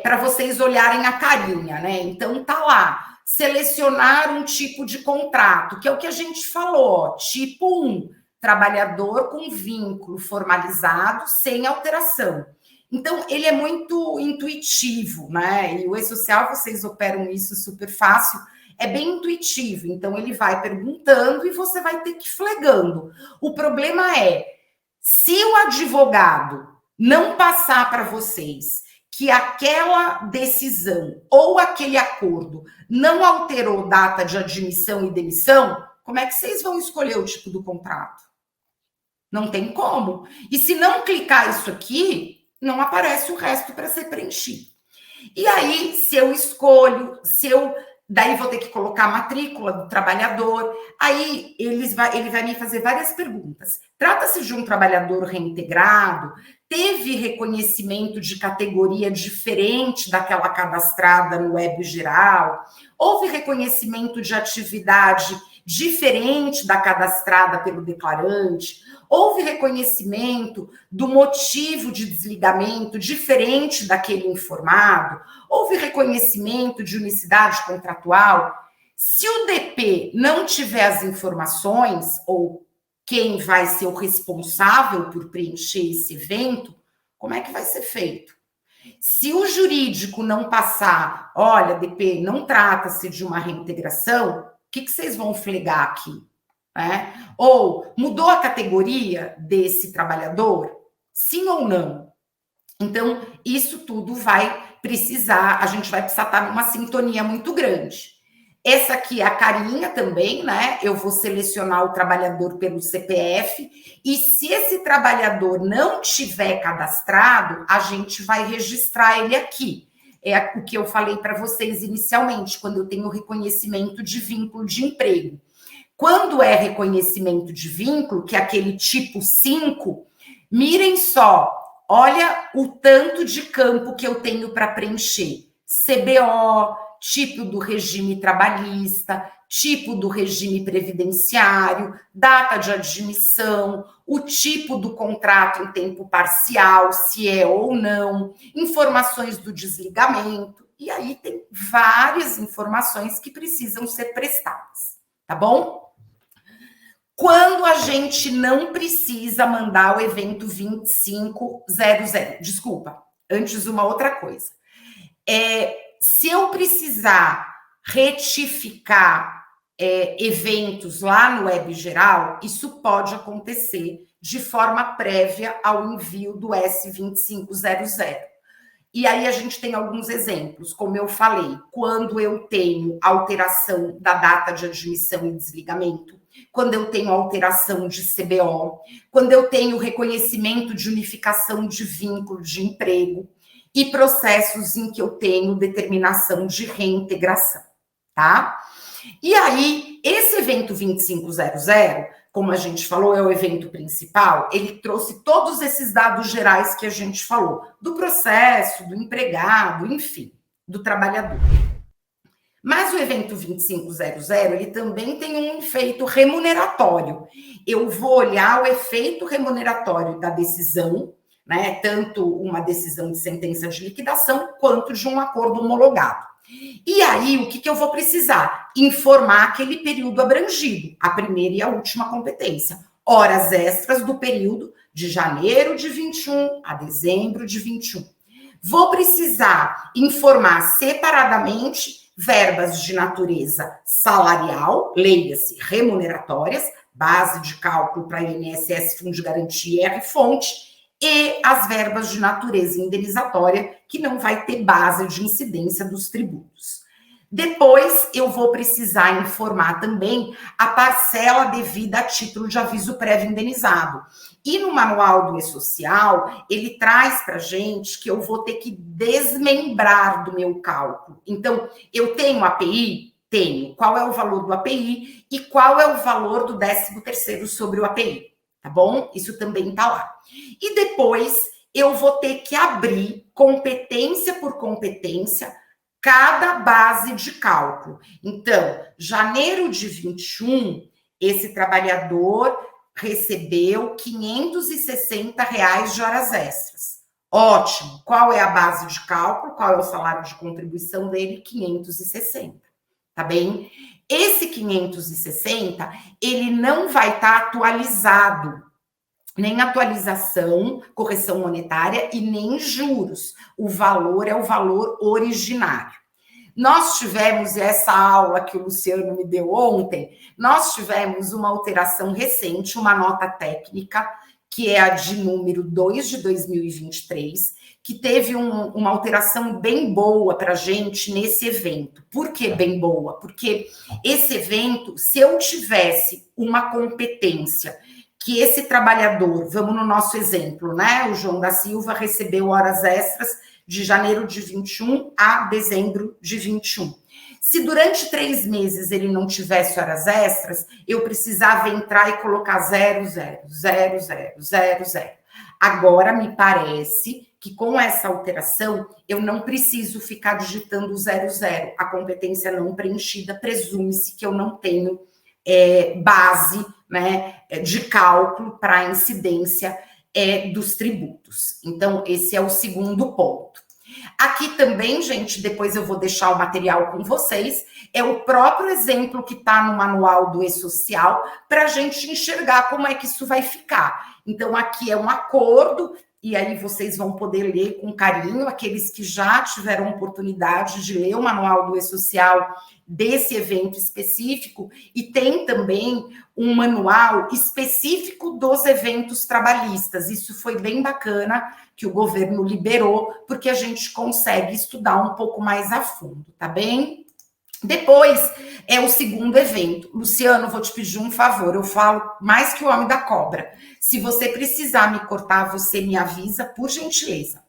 para vocês olharem a carinha, né? Então, tá lá, selecionar um tipo de contrato, que é o que a gente falou, ó, tipo 1, trabalhador com vínculo formalizado, sem alteração. Então, ele é muito intuitivo, né? E o e-social, vocês operam isso super fácil, é bem intuitivo. Então, ele vai perguntando e você vai ter que ir flegando. O problema é, se o advogado não passar para vocês que aquela decisão ou aquele acordo não alterou data de admissão e demissão, como é que vocês vão escolher o tipo do contrato? Não tem como. E se não clicar isso aqui, não aparece o resto para ser preenchido. E aí, se eu escolho, daí vou ter que colocar a matrícula do trabalhador, aí ele vai me fazer várias perguntas. Trata-se de um trabalhador reintegrado? Teve reconhecimento de categoria diferente daquela cadastrada no web geral? Houve reconhecimento de atividade diferente da cadastrada pelo declarante? Houve reconhecimento do motivo de desligamento diferente daquele informado? Houve reconhecimento de unicidade contratual? Se o DP não tiver as informações, ou quem vai ser o responsável por preencher esse evento, como é que vai ser feito? Se o jurídico não passar, olha, DP, não trata-se de uma reintegração, o que vocês vão flegar aqui? Ou mudou a categoria desse trabalhador? Sim ou não? Então, isso tudo vai precisar, a gente vai precisar estar numa sintonia muito grande. Essa aqui é a carinha também, né? Eu vou selecionar o trabalhador pelo CPF e se esse trabalhador não tiver cadastrado, a gente vai registrar ele aqui. É o que eu falei para vocês inicialmente, quando eu tenho reconhecimento de vínculo de emprego. Quando é reconhecimento de vínculo, que é aquele tipo 5, mirem só, olha o tanto de campo que eu tenho para preencher. CBO, tipo do regime trabalhista, tipo do regime previdenciário, data de admissão, o tipo do contrato em tempo parcial, se é ou não, informações do desligamento, e aí tem várias informações que precisam ser prestadas, tá bom? Quando a gente não precisa mandar o evento 2500, desculpa, antes uma outra coisa. Se eu precisar retificar eventos lá no Web Geral, isso pode acontecer de forma prévia ao envio do S2500. E aí a gente tem alguns exemplos, como eu falei, quando eu tenho alteração da data de admissão e desligamento, quando eu tenho alteração de CBO, quando eu tenho reconhecimento de unificação de vínculo de emprego e processos em que eu tenho determinação de reintegração, tá? E aí, esse evento 2500, como a gente falou, é o evento principal, ele trouxe todos esses dados gerais que a gente falou, do processo, do empregado, enfim, do trabalhador. Mas o evento 2500, ele também tem um efeito remuneratório. Eu vou olhar o efeito remuneratório da decisão, né, tanto uma decisão de sentença de liquidação, quanto de um acordo homologado. E aí, o que eu vou precisar? Informar aquele período abrangido, a primeira e a última competência. Horas extras do período de janeiro de 21 a dezembro de 21. Vou precisar informar separadamente verbas de natureza salarial, leia-se remuneratórias, base de cálculo para INSS, Fundo de Garantia e R-Fonte, e as verbas de natureza indenizatória, que não vai ter base de incidência dos tributos. Depois, eu vou precisar informar também a parcela devida a título de aviso prévio indenizado. E no manual do E-Social, ele traz para a gente que eu vou ter que desmembrar do meu cálculo. Então, eu tenho API? Tenho. Qual é o valor do API e qual é o valor do 13º sobre o API? Tá bom? Isso também tá lá. E depois eu vou ter que abrir competência por competência cada base de cálculo. Então, janeiro de 21, esse trabalhador recebeu R$ 560 de horas extras. Ótimo. Qual é a base de cálculo? Qual é o salário de contribuição dele? 560. Tá bem? Esse 560, ele não vai estar atualizado, nem atualização, correção monetária e nem juros. O valor é o valor originário. Nós tivemos essa aula que o Luciano me deu ontem, nós tivemos uma alteração recente, uma nota técnica, que é a de número 2 de 2023, que teve uma alteração bem boa para a gente nesse evento. Por que bem boa? Porque esse evento, se eu tivesse uma competência que esse trabalhador, vamos no nosso exemplo, né? O João da Silva recebeu horas extras de janeiro de 21 a dezembro de 21. Se durante 3 meses ele não tivesse horas extras, eu precisava entrar e colocar 000000. Agora me parece que com essa alteração eu não preciso ficar digitando 00. A competência não preenchida presume-se que eu não tenho base, né, de cálculo para a incidência dos tributos. Então, esse é o segundo ponto. Aqui também, gente, depois eu vou deixar o material com vocês, é o próprio exemplo que está no manual do E-Social para a gente enxergar como é que isso vai ficar. Então, aqui é um acordo, e aí vocês vão poder ler com carinho, aqueles que já tiveram oportunidade de ler o manual do E-Social desse evento específico, e tem também um manual específico dos eventos trabalhistas. Isso foi bem bacana, que o governo liberou, porque a gente consegue estudar um pouco mais a fundo, tá bem? Depois é o segundo evento. Luciano, vou te pedir um favor, eu falo mais que o homem da cobra. Se você precisar me cortar, você me avisa, por gentileza.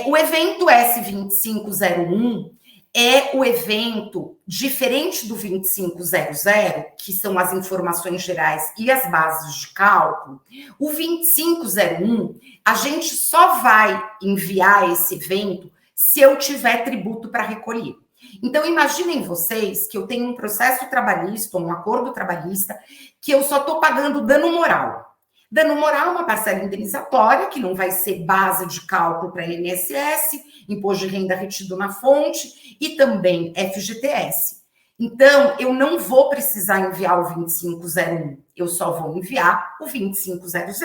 O evento S2501 é o evento diferente do 2500, que são as informações gerais e as bases de cálculo. O 2501, a gente só vai enviar esse evento se eu tiver tributo para recolher. Então, imaginem vocês que eu tenho um processo trabalhista, um acordo trabalhista, que eu só estou pagando dano moral. Dano moral é uma parcela indenizatória, que não vai ser base de cálculo para INSS, imposto de renda retido na fonte, e também FGTS. Então, eu não vou precisar enviar o 2501, eu só vou enviar o 2500,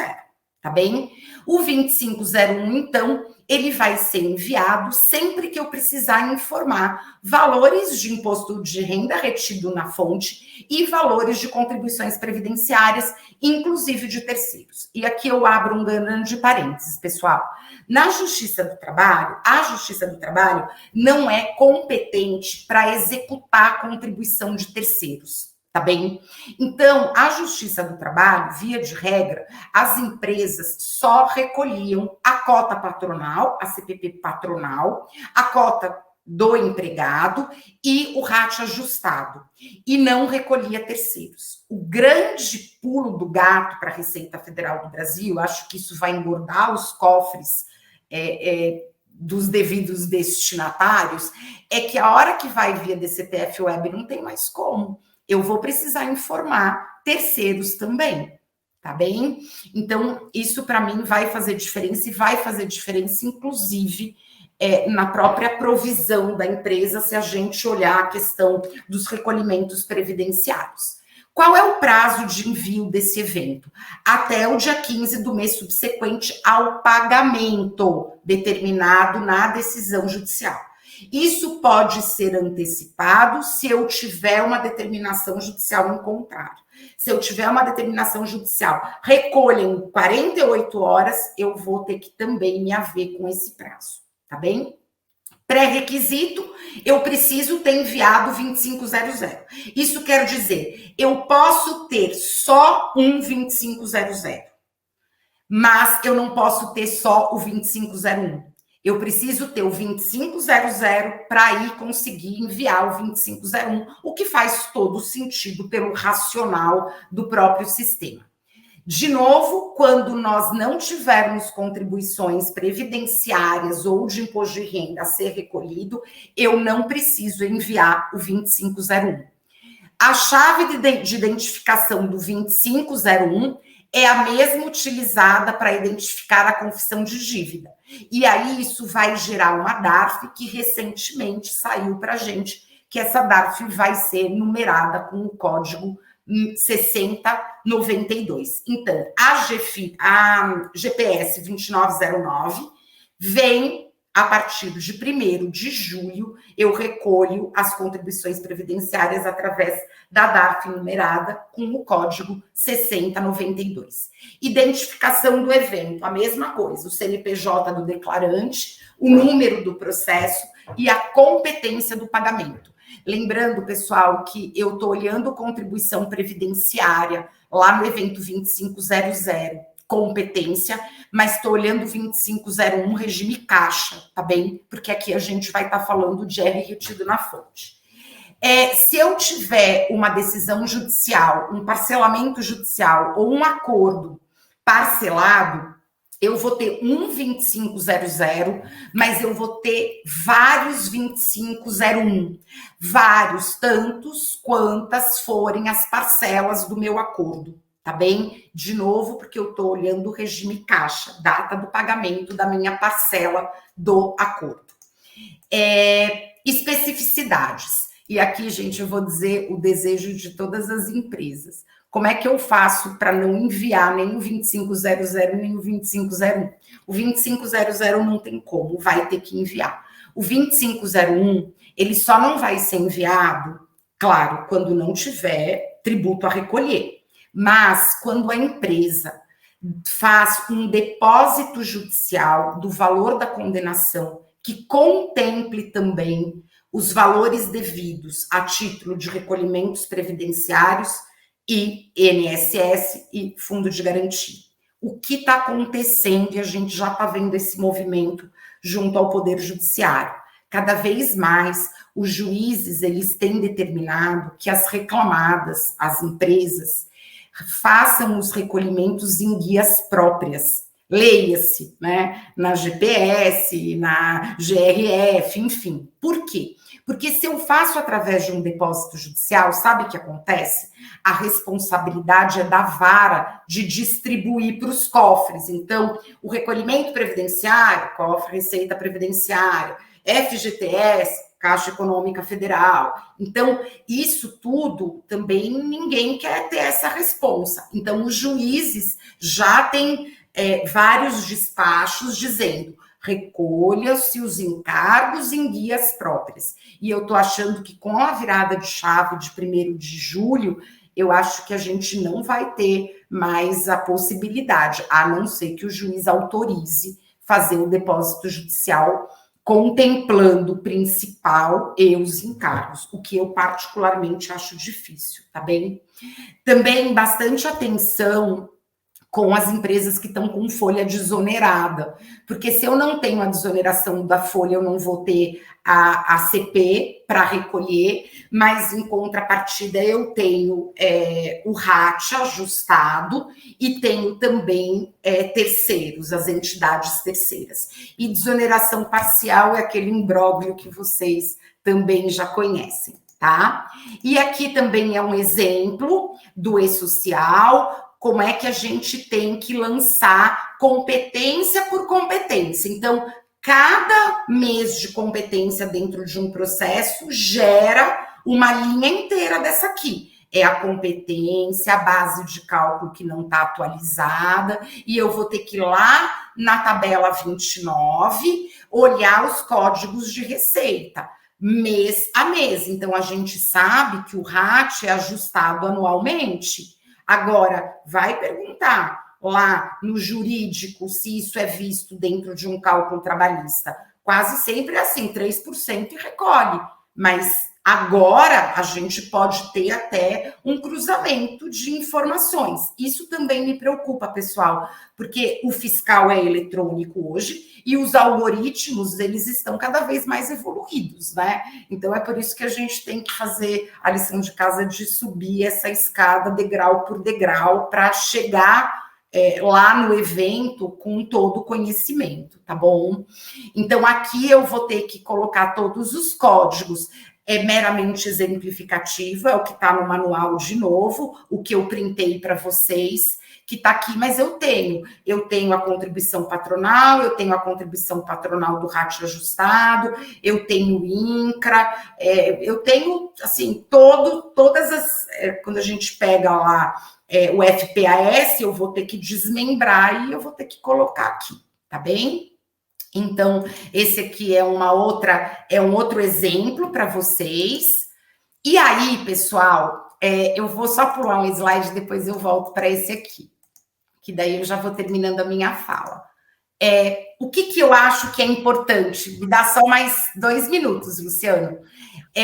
tá bem? O 2501, então, ele vai ser enviado sempre que eu precisar informar valores de imposto de renda retido na fonte e valores de contribuições previdenciárias, inclusive de terceiros. E aqui eu abro um grande parênteses, pessoal. Na Justiça do Trabalho, a Justiça do Trabalho não é competente para executar a contribuição de terceiros. Tá bem? Então, a Justiça do Trabalho, via de regra, as empresas só recolhiam a cota patronal, a CPP patronal, a cota do empregado e o RAT ajustado, e não recolhia terceiros. O grande pulo do gato para a Receita Federal do Brasil, acho que isso vai engordar os cofres dos devidos destinatários, é que a hora que vai via DCTF Web não tem mais como. Eu vou precisar informar terceiros também, tá bem? Então, isso para mim vai fazer diferença e vai fazer diferença, inclusive, na própria provisão da empresa, se a gente olhar a questão dos recolhimentos previdenciários. Qual é o prazo de envio desse evento? Até o dia 15 do mês subsequente ao pagamento determinado na decisão judicial. Isso pode ser antecipado se eu tiver uma determinação judicial em contrário. Se eu tiver uma determinação judicial, recolha em 48 horas, eu vou ter que também me haver com esse prazo, tá bem? Pré-requisito, eu preciso ter enviado 2500. Isso quer dizer, eu posso ter só um 2500, mas eu não posso ter só o 2501. Eu preciso ter o 2500 para ir conseguir enviar o 2501, o que faz todo sentido pelo racional do próprio sistema. De novo, quando nós não tivermos contribuições previdenciárias ou de imposto de renda a ser recolhido, eu não preciso enviar o 2501. A chave de identificação do 2501 é a mesma utilizada para identificar a confissão de dívida. E aí isso vai gerar uma DARF que recentemente saiu para a gente, que essa DARF vai ser numerada com o código 6092. Então, a GPS 2909 vem a partir de 1º de julho, eu recolho as contribuições previdenciárias através da DARF numerada com o código 6092. Identificação do evento, a mesma coisa, o CNPJ do declarante, o número do processo e a competência do pagamento. Lembrando, pessoal, que eu estou olhando contribuição previdenciária lá no evento 2500, competência, mas estou olhando 2501, regime caixa, tá bem? Porque aqui a gente vai estar falando de R retido na fonte. Se eu tiver uma decisão judicial, um parcelamento judicial ou um acordo parcelado, eu vou ter um 2500, mas eu vou ter vários 2501. Vários, tantos quantas forem as parcelas do meu acordo, tá bem? De novo, porque eu estou olhando o regime caixa, data do pagamento da minha parcela do acordo. Especificidades. E aqui, gente, eu vou dizer o desejo de todas as empresas. Como é que eu faço para não enviar nem o 2500 nem o 2501? O 2500 não tem como, vai ter que enviar. O 2501, ele só não vai ser enviado, claro, quando não tiver tributo a recolher. Mas quando a empresa faz um depósito judicial do valor da condenação, que contemple também os valores devidos a título de recolhimentos previdenciários, e INSS e fundo de garantia. O que está acontecendo, e a gente já está vendo esse movimento junto ao Poder Judiciário. Cada vez mais, os juízes, eles têm determinado que as reclamadas, as empresas, façam os recolhimentos em guias próprias. leia-se, né, na GPS, na GRF, enfim. Por quê? Porque se eu faço através de um depósito judicial, sabe o que acontece? A responsabilidade é da vara de distribuir para os cofres. Então, o recolhimento previdenciário, cofre Receita Previdenciária, FGTS, Caixa Econômica Federal. Então, isso tudo também ninguém quer ter essa responsa. Então, os juízes já têm vários despachos dizendo: recolha-se os encargos em guias próprias. E eu estou achando que com a virada de chave de 1º de julho, eu acho que a gente não vai ter mais a possibilidade, a não ser que o juiz autorize fazer o depósito judicial contemplando o principal e os encargos, o que eu particularmente acho difícil, tá bem? Também bastante atenção com as empresas que estão com folha desonerada, porque se eu não tenho a desoneração da folha, eu não vou ter a CP para recolher, mas em contrapartida eu tenho o RAT ajustado e tenho também terceiros, as entidades terceiras. E desoneração parcial é aquele imbróglio que vocês também já conhecem, tá? E aqui também é um exemplo do e-social, como é que a gente tem que lançar competência por competência. Então, cada mês de competência dentro de um processo gera uma linha inteira dessa aqui. É a competência, a base de cálculo que não está atualizada, e eu vou ter que ir lá na tabela 29 olhar os códigos de receita, mês a mês. Então, a gente sabe que o RAT é ajustado anualmente. Agora, vai perguntar lá no jurídico se isso é visto dentro de um cálculo trabalhista. Quase sempre é assim, 3% e recolhe. Mas agora a gente pode ter até um cruzamento de informações. Isso também me preocupa, pessoal, porque o fiscal é eletrônico hoje e os algoritmos, eles estão cada vez mais evoluídos, né? Então, é por isso que a gente tem que fazer a lição de casa de subir essa escada degrau por degrau para chegar lá no evento com todo o conhecimento, tá bom? Então, aqui eu vou ter que colocar todos os códigos. É meramente exemplificativo, é o que está no manual de novo, o que eu printei para vocês, que está aqui, mas eu tenho a contribuição patronal, eu tenho a contribuição patronal do RAT ajustado, eu tenho o INCRA, eu tenho, assim, todas as... quando a gente pega lá o FPAS, eu vou ter que desmembrar e eu vou ter que colocar aqui, tá bem? Então, esse aqui é um outro exemplo para vocês. E aí, pessoal, eu vou só pular um slide, depois eu volto para esse aqui, que daí eu já vou terminando a minha fala. O que eu acho que é importante? Me dá só mais 2 minutos, Luciano.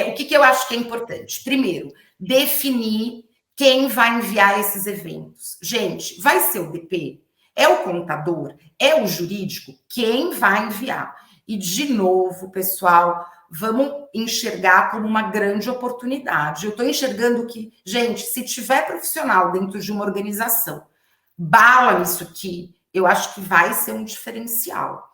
O que eu acho que é importante? Primeiro, definir quem vai enviar esses eventos. Gente, vai ser o DP? É o contador? É o jurídico? Quem vai enviar? E, de novo, pessoal, vamos enxergar como uma grande oportunidade. Eu estou enxergando que, gente, se tiver profissional dentro de uma organização, bala nisso aqui, eu acho que vai ser um diferencial.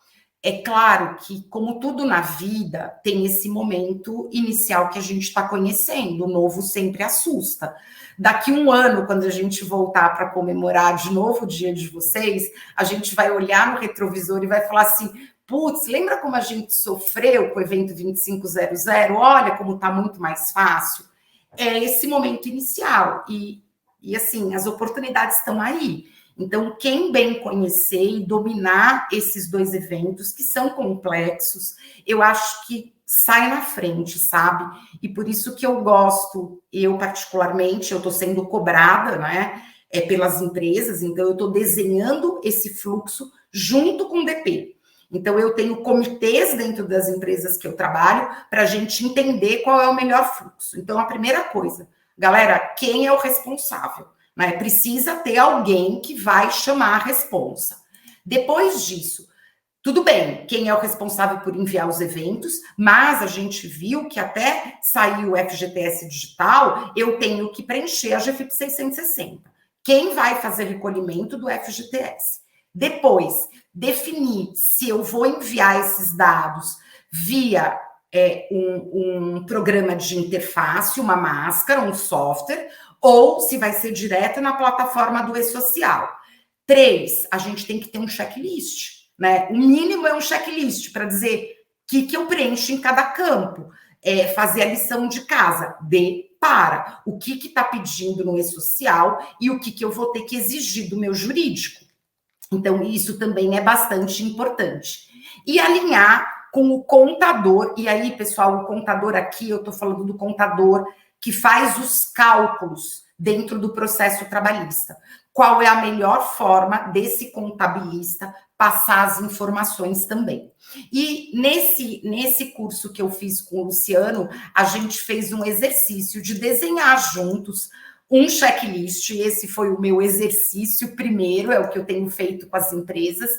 É claro que, como tudo na vida, tem esse momento inicial que a gente está conhecendo. O novo sempre assusta. Daqui 1 ano, quando a gente voltar para comemorar de novo o dia de vocês, a gente vai olhar no retrovisor e vai falar assim: putz, lembra como a gente sofreu com o evento 2500? Olha como está muito mais fácil. É esse momento inicial. E assim, as oportunidades estão aí. Então, quem bem conhecer e dominar esses 2 eventos, que são complexos, eu acho que sai na frente, sabe? E por isso que eu gosto, eu particularmente, eu estou sendo cobrada, né, pelas empresas, então eu estou desenhando esse fluxo junto com o DP. Então, eu tenho comitês dentro das empresas que eu trabalho para a gente entender qual é o melhor fluxo. Então, a primeira coisa, galera, quem é o responsável? Né? Precisa ter alguém que vai chamar a responsa. Depois disso, tudo bem, quem é o responsável por enviar os eventos, mas a gente viu que até sair o FGTS digital, eu tenho que preencher a GFIP 660. Quem vai fazer recolhimento do FGTS? Depois, definir se eu vou enviar esses dados via um programa de interface, uma máscara, um software, ou se vai ser direto na plataforma do e-social. 3, a gente tem que ter um checklist, né? O mínimo é um checklist para dizer o que eu preencho em cada campo. Fazer a lição de casa, para o que está pedindo no e-social e o que eu vou ter que exigir do meu jurídico. Então, isso também é bastante importante. E alinhar com o contador, e aí, pessoal, o contador aqui, eu estou falando do contador que faz os cálculos dentro do processo trabalhista. Qual é a melhor forma desse contabilista passar as informações também. E nesse curso que eu fiz com o Luciano, a gente fez um exercício de desenhar juntos um checklist. Esse foi o meu exercício primeiro, é o que eu tenho feito com as empresas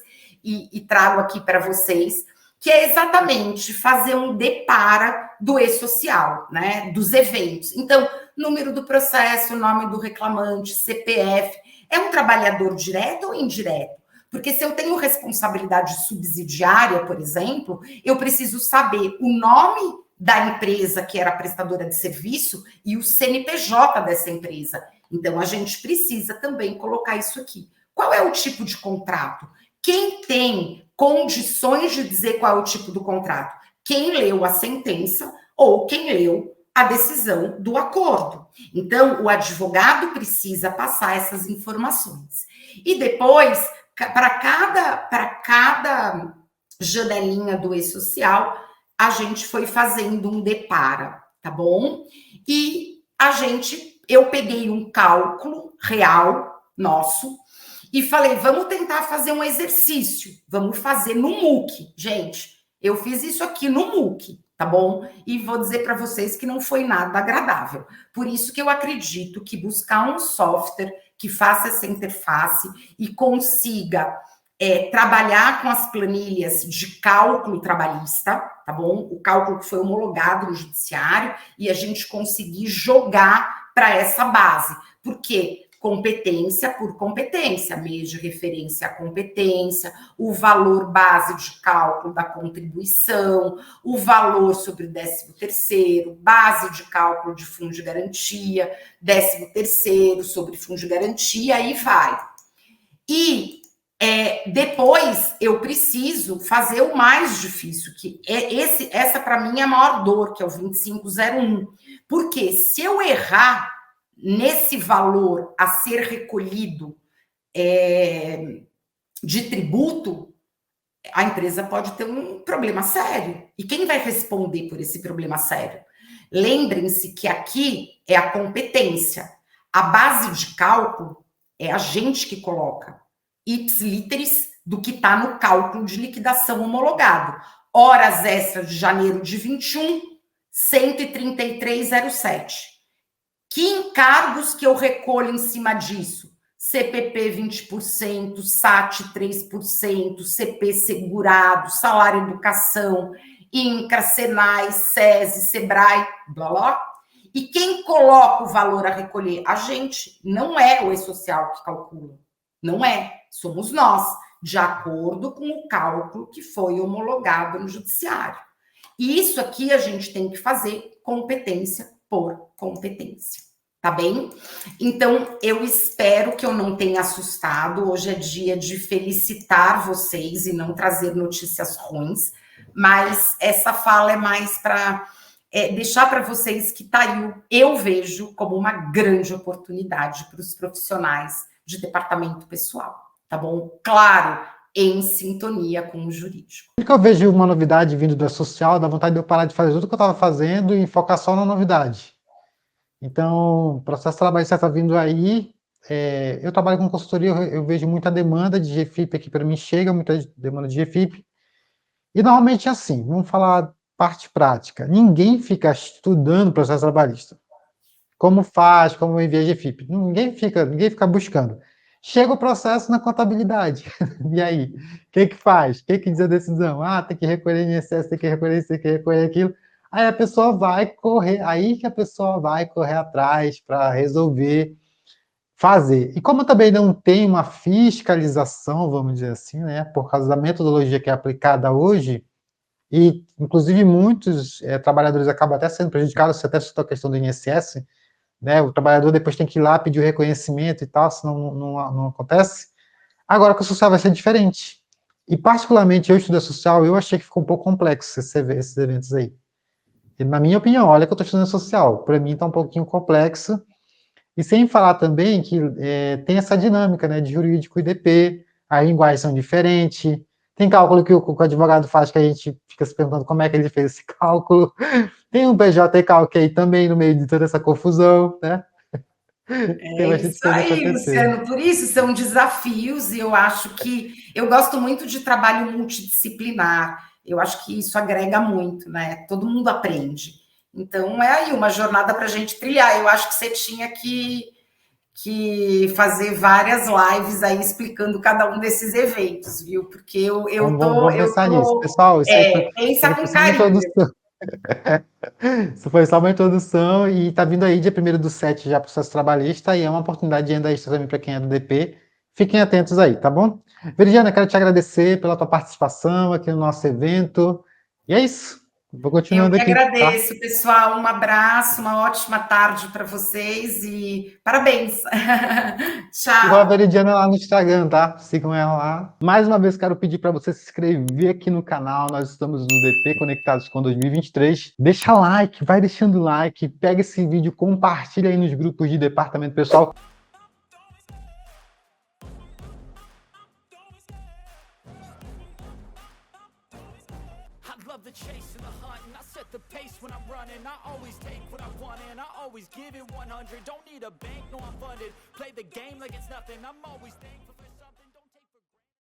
e trago aqui para vocês, que é exatamente fazer um depara do e-social, né, dos eventos. Então, número do processo, nome do reclamante, CPF, é um trabalhador direto ou indireto? Porque se eu tenho responsabilidade subsidiária, por exemplo, eu preciso saber o nome da empresa que era prestadora de serviço e o CNPJ dessa empresa. Então, a gente precisa também colocar isso aqui. Qual é o tipo de contrato? Quem tem condições de dizer qual é o tipo do contrato? Quem leu a sentença ou quem leu a decisão do acordo. Então, o advogado precisa passar essas informações. E depois, para cada janelinha do e-social, a gente foi fazendo um depara, tá bom? E eu peguei um cálculo real nosso e falei, vamos tentar fazer um exercício, vamos fazer no MOOC. Gente, eu fiz isso aqui no MOOC, tá bom? E vou dizer para vocês que não foi nada agradável. Por isso que eu acredito que buscar um software que faça essa interface e consiga trabalhar com as planilhas de cálculo trabalhista, tá bom? O cálculo que foi homologado no judiciário e a gente conseguir jogar para essa base. Por quê? Competência por competência, mês de referência à competência, o valor base de cálculo da contribuição, o valor sobre o 13º, base de cálculo de fundo de garantia, 13º sobre fundo de garantia, aí vai. E depois eu preciso fazer o mais difícil, que essa para mim é a maior dor, que é o 2501. Porque se eu errar nesse valor a ser recolhido de tributo, a empresa pode ter um problema sério. E quem vai responder por esse problema sério? Lembrem-se que aqui é a competência. A base de cálculo é a gente que coloca ipsiliteris do que está no cálculo de liquidação homologado. Horas extras de janeiro de 21, 133,07. Que encargos que eu recolho em cima disso? CPP 20%, SAT 3%, CP segurado, salário educação, INCRA, SENAI, SESI, SEBRAE, blá, blá. E quem coloca o valor a recolher? A gente, não é o e-social que calcula. Não é, somos nós, de acordo com o cálculo que foi homologado no judiciário. E isso aqui a gente tem que fazer competência por competência, tá bem? Então, eu espero que eu não tenha assustado. Hoje é dia de felicitar vocês e não trazer notícias ruins, mas essa fala é mais para deixar para vocês que eu vejo como uma grande oportunidade para os profissionais de departamento pessoal, tá bom? Claro, em sintonia com o jurídico. Sempre que eu vejo uma novidade vindo da social, dá vontade de eu parar de fazer tudo que eu estava fazendo e focar só na novidade. Então, o processo trabalhista está vindo aí. Eu trabalho com consultoria, eu vejo muita demanda de GFIP aqui para mim, chega muita demanda de GFIP. E normalmente é assim, vamos falar parte prática. Ninguém fica estudando processo trabalhista. Como faz, como envia GFIP. Ninguém fica buscando. Chega o processo na contabilidade. E aí? O que faz? O que diz a decisão? Tem que recolher INSS, tem que recolher isso, tem que recolher aquilo. Aí a pessoa vai correr, aí que a pessoa vai correr atrás para resolver, fazer. E como também não tem uma fiscalização, vamos dizer assim, né, por causa da metodologia que é aplicada hoje, e inclusive muitos trabalhadores acabam até sendo prejudicados, você até citou a questão do INSS, né, o trabalhador depois tem que ir lá pedir o reconhecimento e tal, senão não acontece. Agora com o social vai ser diferente. E particularmente eu estudo social, eu achei que ficou um pouco complexo esses eventos aí. E, na minha opinião, olha que eu estou estudando social, para mim está um pouquinho complexo, e sem falar também que tem essa dinâmica, né, de jurídico e DP, as linguagens são diferentes, tem cálculo que o advogado faz que a gente fica se perguntando como é que ele fez esse cálculo, tem um BJCalc aí também no meio de toda essa confusão, né? Tem É bastante isso coisa aí, acontecendo. Luciano. Por isso são desafios, e eu acho que eu gosto muito de trabalho multidisciplinar. Eu acho que isso agrega muito, né? Todo mundo aprende. Então é aí uma jornada para a gente trilhar. Eu acho que você tinha que fazer várias lives aí explicando cada um desses eventos, viu? Porque Vamos pensar nisso. Pessoal, isso aí pensa com foi só uma carinho. introdução. Isso foi só uma introdução e tá vindo aí dia 1º/7 já para o processo trabalhista e é uma oportunidade de renda extra também para quem é do DP. Fiquem atentos aí, tá bom? Veridiana, quero te agradecer pela tua participação aqui no nosso evento. E é isso. Vou Eu continuando que aqui, tá? agradeço, pessoal. Um abraço, uma ótima tarde para vocês e parabéns. Igual a Tchau. Veridiana lá no Instagram, tá? Sigam ela lá. Mais uma vez, quero pedir para você se inscrever aqui no canal. Nós estamos no DP Conectados com 2023. Deixa like, vai deixando like, pega esse vídeo, compartilha aí nos grupos de departamento pessoal. Love the chase and the hunt, and I set the pace when I'm running. I always take what I want and I always give it 100. Don't need a bank, no I'm funded. Play the game like it's nothing. I'm always thankful.